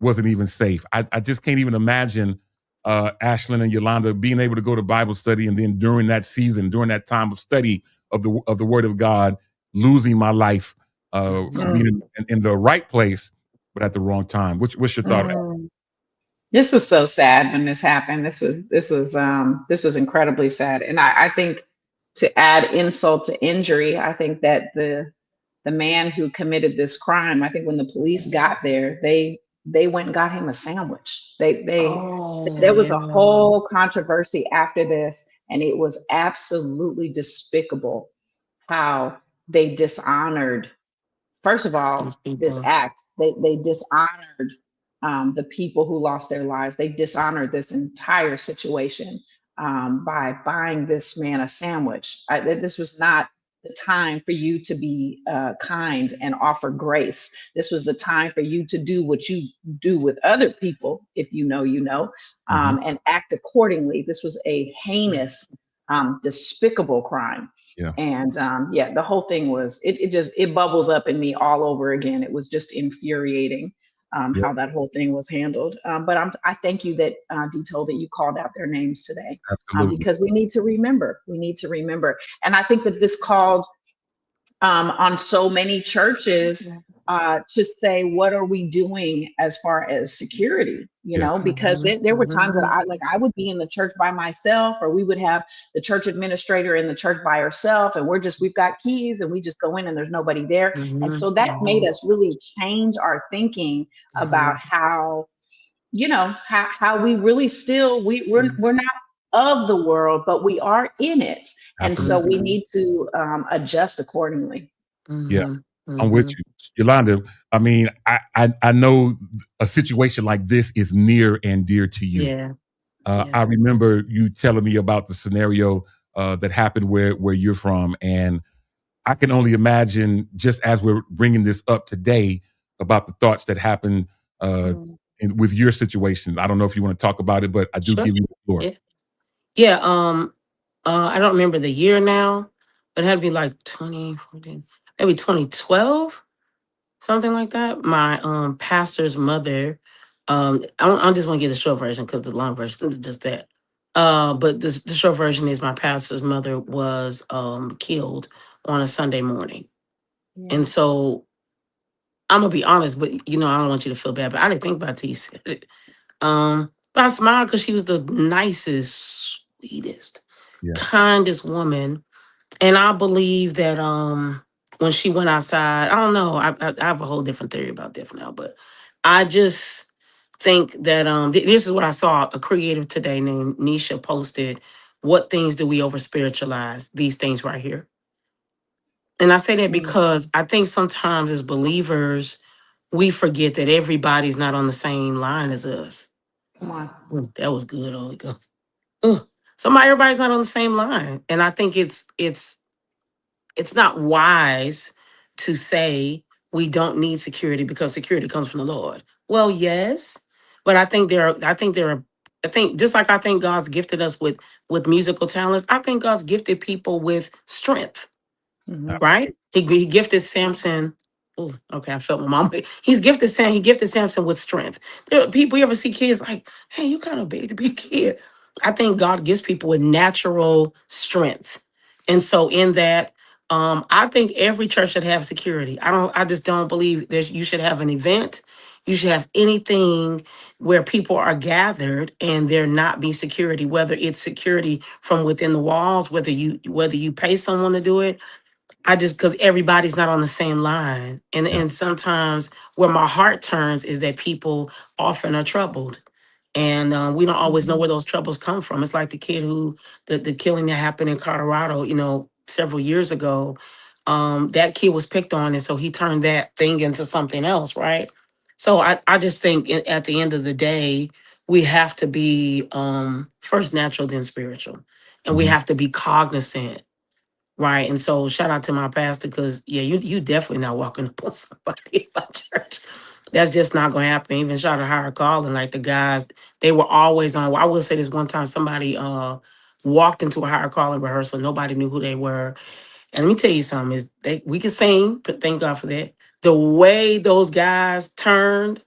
wasn't even safe. I just can't even imagine Ashlyn and Yolanda being able to go to Bible study, and then during that season, during that time of study of the Word of God, losing my life for being in the right place, but at the wrong time. What's your thought? This was so sad when this happened. This was incredibly sad. And I think, to add insult to injury, I think that the man who committed this crime, I think when the police got there, they went and got him a sandwich. Oh There was a yeah, whole controversy after this, and it was absolutely despicable how they dishonored, first of these all, this people. act. They dishonored the people who lost their lives. They dishonored this entire situation by buying this man a sandwich. This was not the time for you to be kind and offer grace. This was the time for you to do what you do with other people, if you know, you know, Mhm. and act accordingly. This was a heinous, despicable crime. Yeah, And yeah, the whole thing was, it bubbles up in me all over again. It was just infuriating, yeah, how that whole thing was handled. But I thank you that, Dito, that you called out their names today, absolutely. because we need to remember. We need to remember. And I think that this called on so many churches to say, what are we doing as far as security? You Yeah, know, because Mhm, there were times that mhm, I would be in the church by myself, or we would have the church administrator in the church by herself, and we've got keys and we just go in and there's nobody there. And mhm, so that made mhm, us really change our thinking about mhm, how, how we really still, mhm, we're not of the world, but we are in it. And so absolutely. we mhm, need to adjust accordingly. Yeah, mhm, I'm with mhm. you, Yolanda. I mean, I know a situation like this is near and dear to you. Yeah, yeah. I remember you telling me about the scenario that happened where you're from, and I can only imagine, just as we're bringing this up today, about the thoughts that happened uh, Mm. with your situation. I don't know if you want to talk about it, but I do Sure. give you the floor. Yeah. Yeah. I don't remember the year now, but it had to be like 2014, maybe 2012, something like that. My pastor's mother, I just want to get the short version because the long version is just that. But the short version is my pastor's mother was killed on a Sunday morning. Yeah. And so I'm gonna be honest, but I don't want you to feel bad, but I didn't think about it till you said it. But I smiled because she was the nicest, sweetest, Yeah, kindest woman. And I believe that when she went outside, I don't know, I have a whole different theory about death now, but I just think that this is what I saw. A creative today named Nisha posted, "What things do we over spiritualize? These things right here." And I say that Mm, because I think sometimes as believers, we forget that everybody's not on the same line as us. come on. That was good, Holy Ghost. Ugh. Somebody, everybody's not on the same line, and I think it's not wise to say we don't need security because security comes from the Lord. Well, yes, but I think just like I think God's gifted us with musical talents, I think God's gifted people with strength, Hmm. right? He gifted Samson. Oh, okay. I felt my mom. He's gifted Sam. He gifted Samson with strength. There are people, you ever see kids like, hey, you kind of big to be a kid. I think God gives people with natural strength, and so in that, I think every church should have security. I just don't believe there's you should have an event You should have anything where people are gathered and there not be security, whether it's security from within the walls, whether you pay someone to do it. I just because everybody's not on the same line. And Yeah. and sometimes where my heart turns is that people often are troubled. And we don't always know Mhm. where those troubles come from. It's like the kid the killing that happened in Colorado, several years ago. That kid was picked on, and so he turned that thing into something else, right? So I just think at the end of the day, we have to be first natural, then spiritual. And we Mhm. have to be cognizant. Right. And so shout out to my pastor because yeah, you definitely not walking up on somebody in my church. That's just not gonna happen. Even shout out higher calling, like the guys, they were always on. I will say this one time somebody walked into a higher calling rehearsal, nobody knew who they were. And let me tell you something, is they we can sing, but thank God for that. The way those guys turned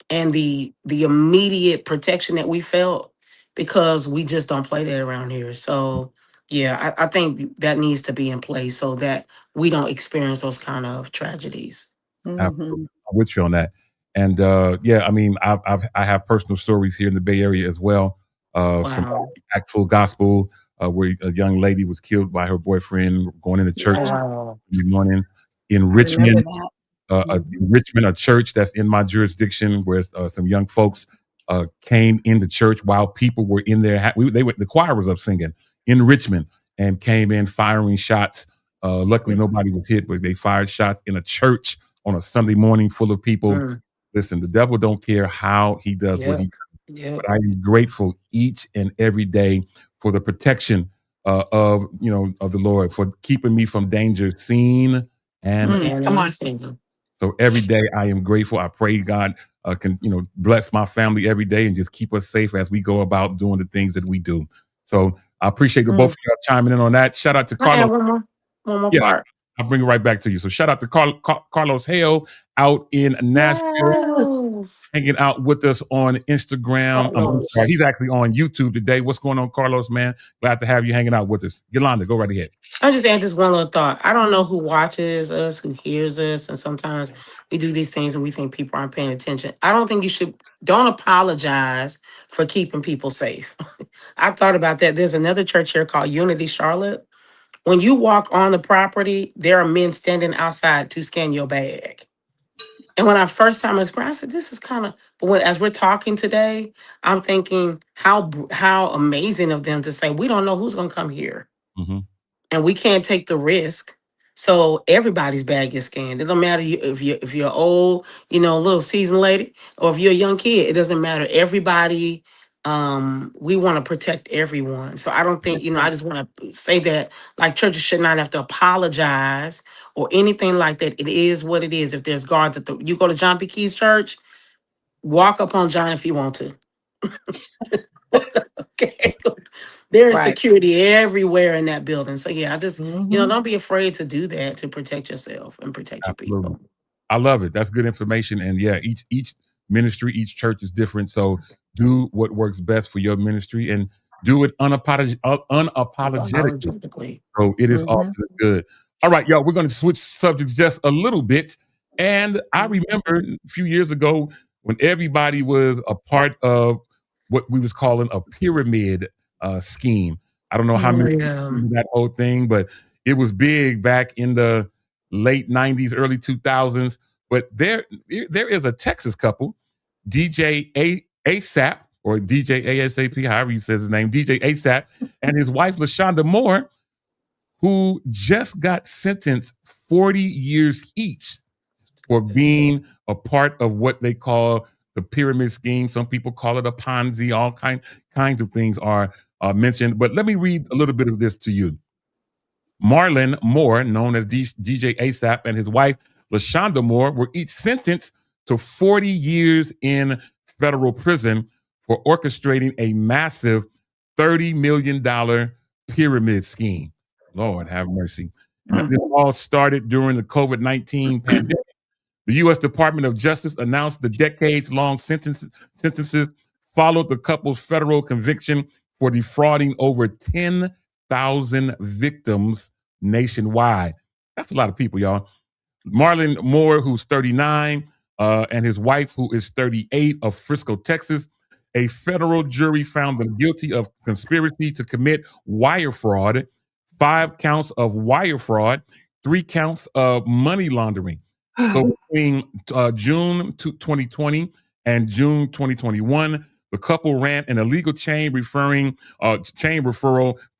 and the immediate protection that we felt because we just don't play that around here. So yeah, I think that needs to be in place so that we don't experience those kind of tragedies. Absolutely. Mhm. I'm with you on that. And yeah, I mean, I have personal stories here in the Bay Area as well, from Wow. actual gospel, where a young lady was killed by her boyfriend going into church Oh Yeah, wow. in the morning in I remember Richmond. that. In Mhm. Richmond, a church that's in my jurisdiction, where some young folks came into church while people were in there. The choir was up singing in Richmond and came in firing shots. Luckily, nobody was hit, but they fired shots in a church on a Sunday morning full of people. Mm, Listen, the devil don't care how he does what he yep. does, Yep. but I am grateful each and every day for the protection of the Lord, for keeping me from danger seen and Mm, And come on. unseen. so every day I am grateful. I pray God can bless my family every day and just keep us safe as we go about doing the things that we do. So I appreciate the both Mm. of y'all chiming in on that. Shout out to I add Carlos. one more Yeah, part. I'll bring it right back to you. So shout out to Carlos Hale out in Nashville, Yes. Yes. hanging out with us on Instagram. I'm sorry, he's Carlos. actually on YouTube today. What's going on, Carlos? Man, glad to have you hanging out with us. Yolanda, go right ahead. I just add this one little thought. I don't know who watches us, who hears us, and sometimes we do these things and we think people aren't paying attention. I don't think you should. Don't apologize for keeping people safe. I thought about that. There's another church here called Unity Charlotte. When you walk on the property, there are men standing outside to scan your bag. And when I first time experienced, I said, "This is kind of." But as we're talking today, I'm thinking how amazing of them to say, "We don't know who's going to come here." Mm-hmm. And we can't take the risk. So everybody's bag gets scanned. It don't matter if you're old, a little seasoned lady, or if you're a young kid. It doesn't matter. Everybody, we want to protect everyone. So I don't think That's right. I just want to say that like churches should not have to apologize or anything like that. It is what it is. If there's guards you go to John P. Key's church, walk up on John if you want to. Okay. There is Right. security everywhere in that building. So yeah, I just, Mhm. don't be afraid to do that to protect yourself and protect your Absolutely. people. I love it. That's good information. And yeah, each ministry, each church is different. So do what works best for your ministry and do it unapologetically. Unapologetically. So it is all Mhm. good. All right, y'all, we're going to switch subjects just a little bit. And I remember a few years ago when everybody was a part of what we was calling a pyramid scheme. I don't know how Oh many people yeah. remember that whole thing, but it was big back in the late 90s, early 2000s. But there is a Texas couple, DJ ASAP or DJ ASAP, however you say his name, DJ ASAP, and his wife LaShonda Moore, who just got sentenced 40 years each for being a part of what they call the pyramid scheme. Some people call it a Ponzi. All kinds of things are mentioned. But let me read a little bit of this to you. Marlon Moore, known as DJ ASAP, and his wife LaShonda Moore were each sentenced to 40 years in federal prison for orchestrating a massive $30 million pyramid scheme. Lord have mercy. And Mm. this all started during the COVID-19 pandemic. The U.S. Department of Justice announced the decades-long sentences followed the couple's federal conviction for defrauding over 10,000 victims nationwide. That's a lot of people, y'all. Marlon Moore, who's 39, and his wife, who is 38, of Frisco, Texas. A federal jury found them guilty of conspiracy to commit wire fraud, 5 counts of wire fraud, 3 counts of money laundering. So between June 2020 and June 2021, the couple ran an illegal chain referral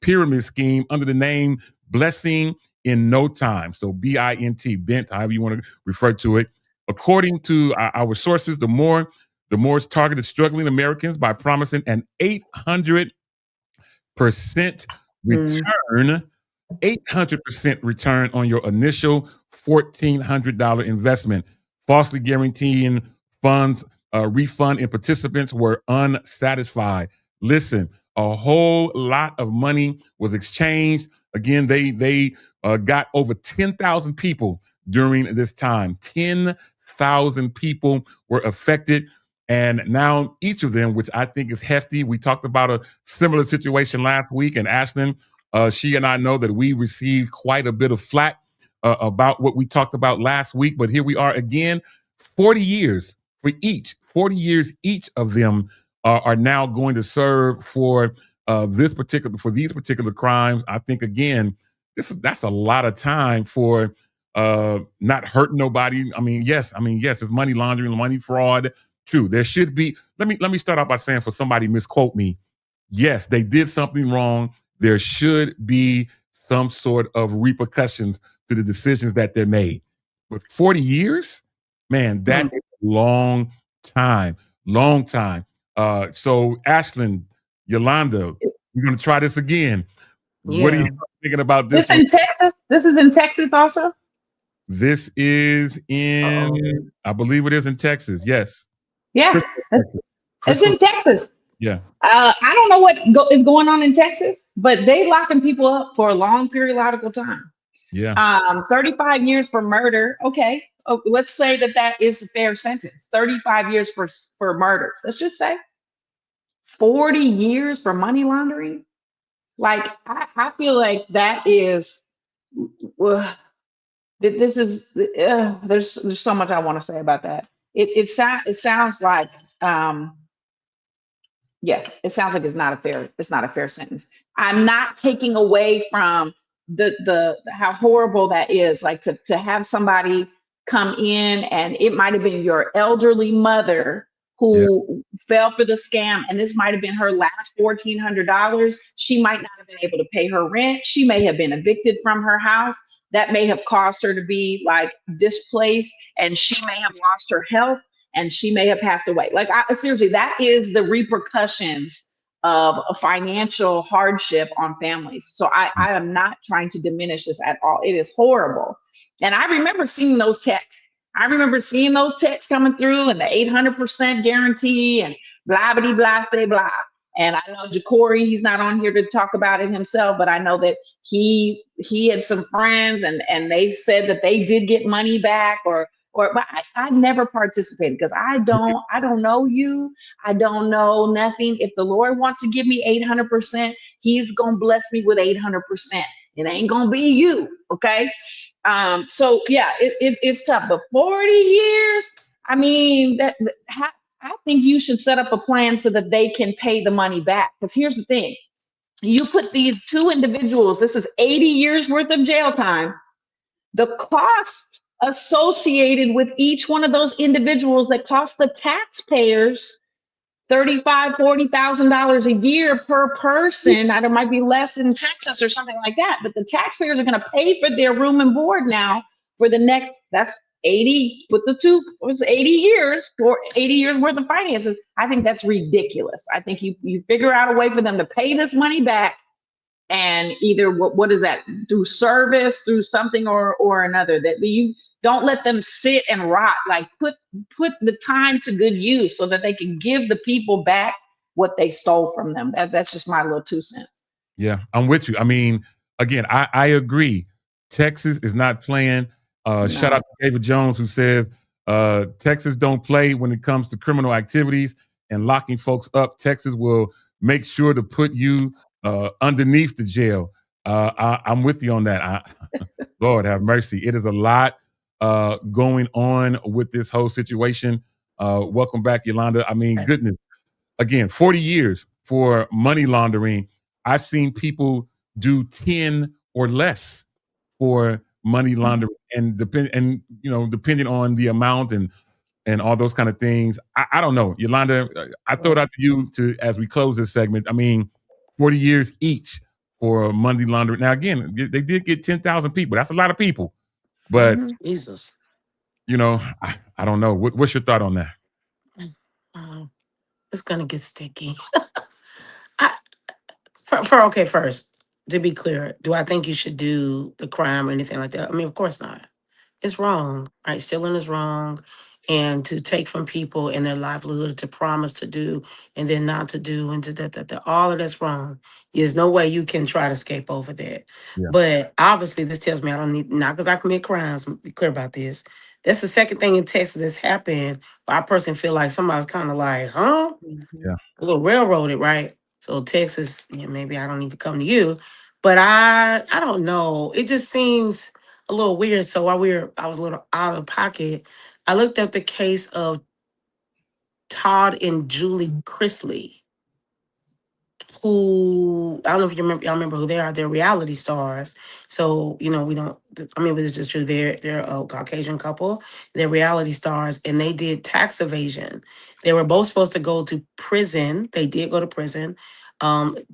pyramid scheme under the name Blessing in No Time. So BINT, bent, however you want to refer to it. According to our sources, the Moors targeted struggling Americans by promising an 800% return, 800% return on your initial $1,400 investment, falsely guaranteeing funds refund, and participants were unsatisfied. Listen, a whole lot of money was exchanged. Again, they got over 10,000 people during this time. 10,000 people were affected. And now each of them, which I think is hefty, we talked about a similar situation last week, and Ashlyn, she and I know that we received quite a bit of flack about what we talked about last week, but here we are again, 40 years for each. 40 years each of them are now going to serve for these particular crimes. I think again, that's a lot of time for not hurting nobody. I mean, yes, it's money laundering, money fraud. True, there should be. Let me start out by saying, for somebody misquote me, yes, they did something wrong. There should be some sort of repercussions to the decisions that they're made. But 40 years, man, that is a long time, long time. So Ashlyn, Yolanda, we're gonna try this again. What are you thinking about this? This in Texas? This is in Texas also? This is in, I believe it is in Texas. Yes. Yeah, Frisco, Texas. it's in Texas. Yeah. I don't know what is going on in Texas, but they locking people up for a long periodical time. Yeah. 35 years for murder. Okay. Oh, let's say that is a fair sentence. 35 years for murder. Let's just say 40 years for money laundering. Like I feel like that is. This is there's so much I want to say about that. It sounds like yeah, it sounds like it's not a fair sentence. I'm not taking away from the how horrible that is. Like to have somebody come in, and it might have been your elderly mother who fell for the scam, and this might have been her last $1,400. She might not have been able to pay her rent. She may have been evicted from her house. That may have caused her to be like displaced, and she may have lost her health, and she may have passed away. Like seriously, that is the repercussions of a financial hardship on families. So I am not trying to diminish this at all. It is horrible. And I remember seeing those texts. I remember seeing those texts coming through, and the 800% guarantee and blah, blah, blah, blah, blah. And I know Ja'Cory, he's not on here to talk about it himself, but I know that he had some friends, and they said that they did get money back, but I never participated because I don't know you. I don't know nothing. If the Lord wants to give me 800%, he's going to bless me with 800%. It ain't going to be you. Okay. So yeah, it's tough, but 40 years, I mean, I think you should set up a plan so that they can pay the money back. Because here's the thing. You put these two individuals, this is 80 years worth of jail time. The cost associated with each one of those individuals that cost the taxpayers $35,000, $40,000 a year per person. Now, there might be less in Texas or something like that, but the taxpayers are going to pay for their room and board now for the next, that's 80, with the two, it was 80 years or 80 years worth of finances. I think that's ridiculous. I think you figure out a way for them to pay this money back, and either what is that, through service, through something or another, that you don't let them sit and rot. Like put the time to good use so that they can give the people back what they stole from them. That's just my little 2 cents. Yeah, I'm with you. I mean, again, I agree. Texas is not playing. No. Shout out to David Jones, who says Texas don't play when it comes to criminal activities and locking folks up. Texas will make sure to put you underneath the jail. I'm with you on that. Lord have mercy. It is a lot going on with this whole situation. Welcome back, Yolanda. I mean, goodness, again, 40 years for money laundering. I've seen people do 10 or less for money laundering, and depending on the amount and all those kind of things. I don't know, Yolanda. I throw it out to you to as we close this segment. I mean, 40 years each for money laundering. Now, again, they did get 10,000 people. That's a lot of people, but Jesus. I don't know. What's your thought on that? It's gonna get sticky. I, for okay, first, to be clear, do I think you should do the crime or anything like that? I mean, of course not. It's wrong, right? Stealing is wrong. And to take from people and their livelihood, to promise to do and then not to do, and to that, all of that's wrong. There's no way you can try to escape over that. Yeah. But obviously, this tells me I don't need, not because I commit crimes, be clear about this. That's the second thing in Texas that's happened where I personally feel like somebody's kind of like, huh? Yeah. A little railroaded, right? So Texas, maybe I don't need to come to you. But I don't know. It just seems a little weird. So while I was a little out of pocket, I looked up the case of Todd and Julie Chrisley, who I don't know if y'all remember who they are. They're reality stars. So, we don't, I mean, it's just true. They're a Caucasian couple. They're reality stars and they did tax evasion. They were both supposed to go to prison. They did go to prison.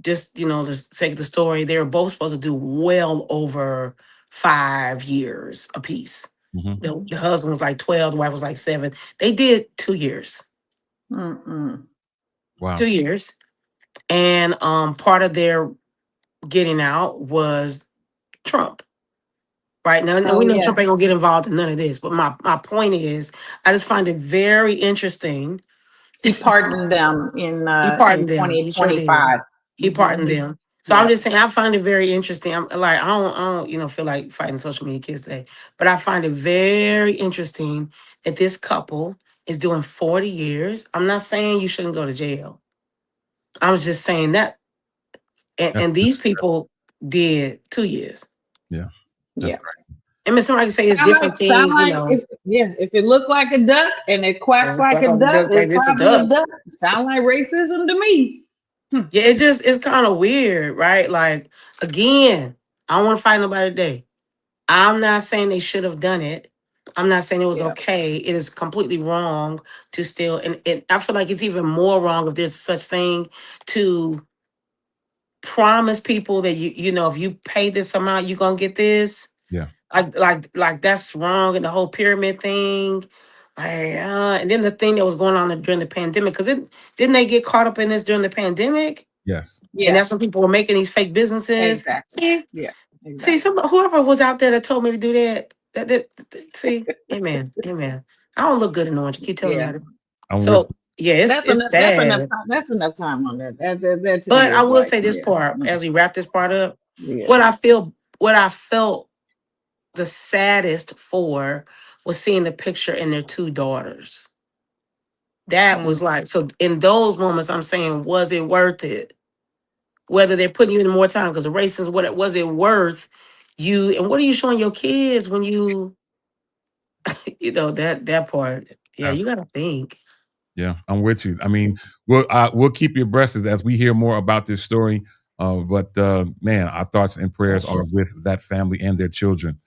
Just, the sake of the story, they were both supposed to do well over 5 years apiece. Mm-hmm. The husband was like 12, the wife was like 7. They did 2 years. Wow. 2 years. And part of their getting out was Trump. Right now, we know Trump ain't gonna get involved in none of this. But my point is, I just find it very interesting. He pardoned them in He pardoned them. He sure did. 2025. He pardoned them. So I'm just saying, I find it very interesting. I'm like, I don't, feel like fighting social media kids today, but I find it very interesting that this couple is doing 40 years. I'm not saying you shouldn't go to jail. I was just saying that, and these people did 2 years. Yeah. Yeah. Right. I mean, somebody can say it's different things, If it looked like a duck and it quacks like a duck, it's probably a duck. Sound like racism to me. Yeah, it's kind of weird, right? Like, again, I don't want to fight nobody today. I'm not saying they should have done it. I'm not saying it was okay. It is completely wrong to steal. And I feel like it's even more wrong if there's such thing to promise people that if you pay this amount, you're gonna get this. Yeah. Like that's wrong. And the whole pyramid thing. And then the thing that was going on during the pandemic, because didn't they get caught up in this during the pandemic? Yes. Yeah. And that's when people were making these fake businesses. Exactly. See, whoever was out there that told me to do that. See, amen. I don't look good in orange. I keep telling you. So it's sad. That's enough time on that. But I will say this part as we wrap this part up. Yeah. What I felt the saddest for was seeing the picture in their 2 daughters. That was like, so in those moments, I'm saying, was it worth it? Whether they're putting you in more time because of racism, what was it worth you? And what are you showing your kids when you, that part? Yeah, you got to think. Yeah, I'm with you. I mean, we'll keep you abreast as we hear more about this story. But man, our thoughts and prayers are with that family and their children.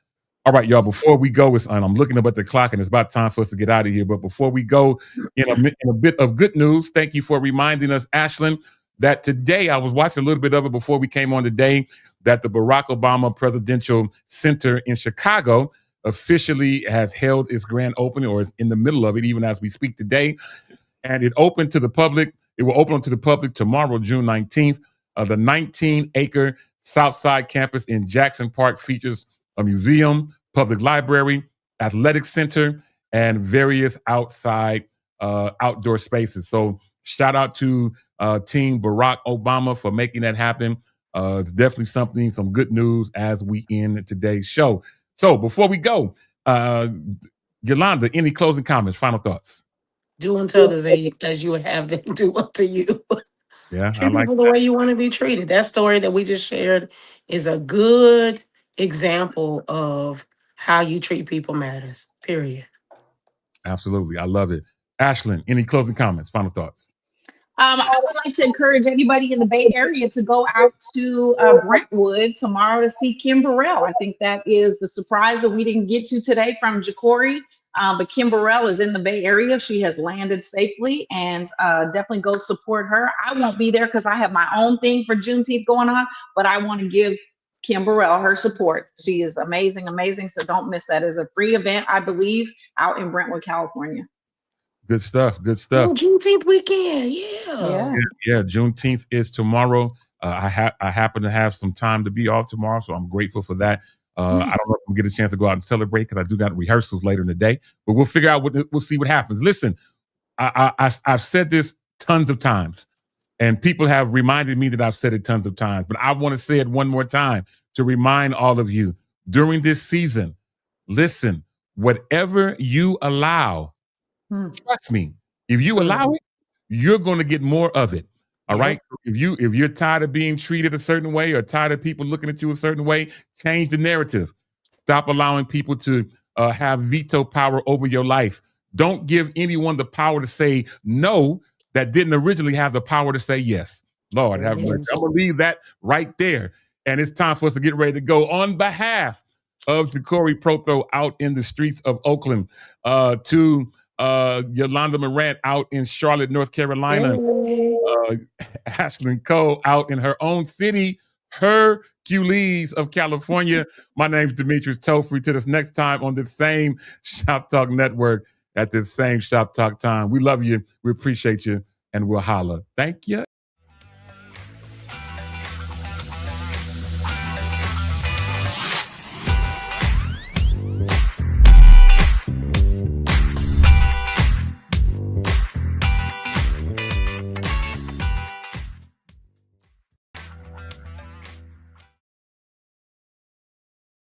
All right, y'all. Before we go, I'm looking up at the clock, and it's about time for us to get out of here. But before we go, in a bit of good news, thank you for reminding us, Ashlyn, that today I was watching a little bit of it before we came on today. That the Barack Obama Presidential Center in Chicago officially has held its grand opening, or is in the middle of it, even as we speak today. And it opened to the public. It will open to the public tomorrow, June 19th. The 19-acre Southside campus in Jackson Park features a museum, public library, athletic center, and various outdoor spaces. So shout out to Team Barack Obama for making that happen. It's definitely some good news as we end today's show. So before we go, Yolanda, any closing comments, final thoughts? Do unto others as you would have them do unto you. Yeah, treat people the way you want to be treated. That story that we just shared is a good example of how you treat people matters. Period. Absolutely. I love it. Ashlyn, any closing comments, final thoughts? I would like to encourage anybody in the Bay Area to go out to Brentwood tomorrow to see Kim Burrell. I think that is the surprise that we didn't get to today from Ja'Cory. But Kim Burrell is in the Bay Area. She has landed safely, and definitely go support her. I won't be there because I have my own thing for Juneteenth going on, but I want to give Kim Burrell her support. She is amazing, amazing. So don't miss that. It's a free event, I believe, out in Brentwood, California. Good stuff. Good stuff. Oh, Juneteenth weekend. Yeah. Yeah. Juneteenth is tomorrow. I happen to have some time to be off tomorrow, so I'm grateful for that. I don't know if I'm gonna get a chance to go out and celebrate because I do got rehearsals later in the day, but we'll figure out we'll see what happens. Listen, I've said this tons of times, and people have reminded me that I've said it tons of times, but I want to say it one more time to remind all of you during this season. Listen, whatever you allow, trust me, if you allow it, you're going to get more of it. All right. If you're tired of being treated a certain way or tired of people looking at you a certain way, change the narrative. Stop allowing people to have veto power over your life. Don't give anyone the power to say no that didn't originally have the power to say yes. Lord have mercy. I'm gonna leave that right there. And it's time for us to get ready to go. On behalf of Ja'Cory Protho out in the streets of Oakland, to Yolanda Morant out in Charlotte, North Carolina, Ashlyn Cole out in her own city, Hercules of California. My name's Demetrius Tofree. Till this next time on this same Shop Talk Network at this same Shop Talk time. We love you. We appreciate you. And we'll holla. Thank you.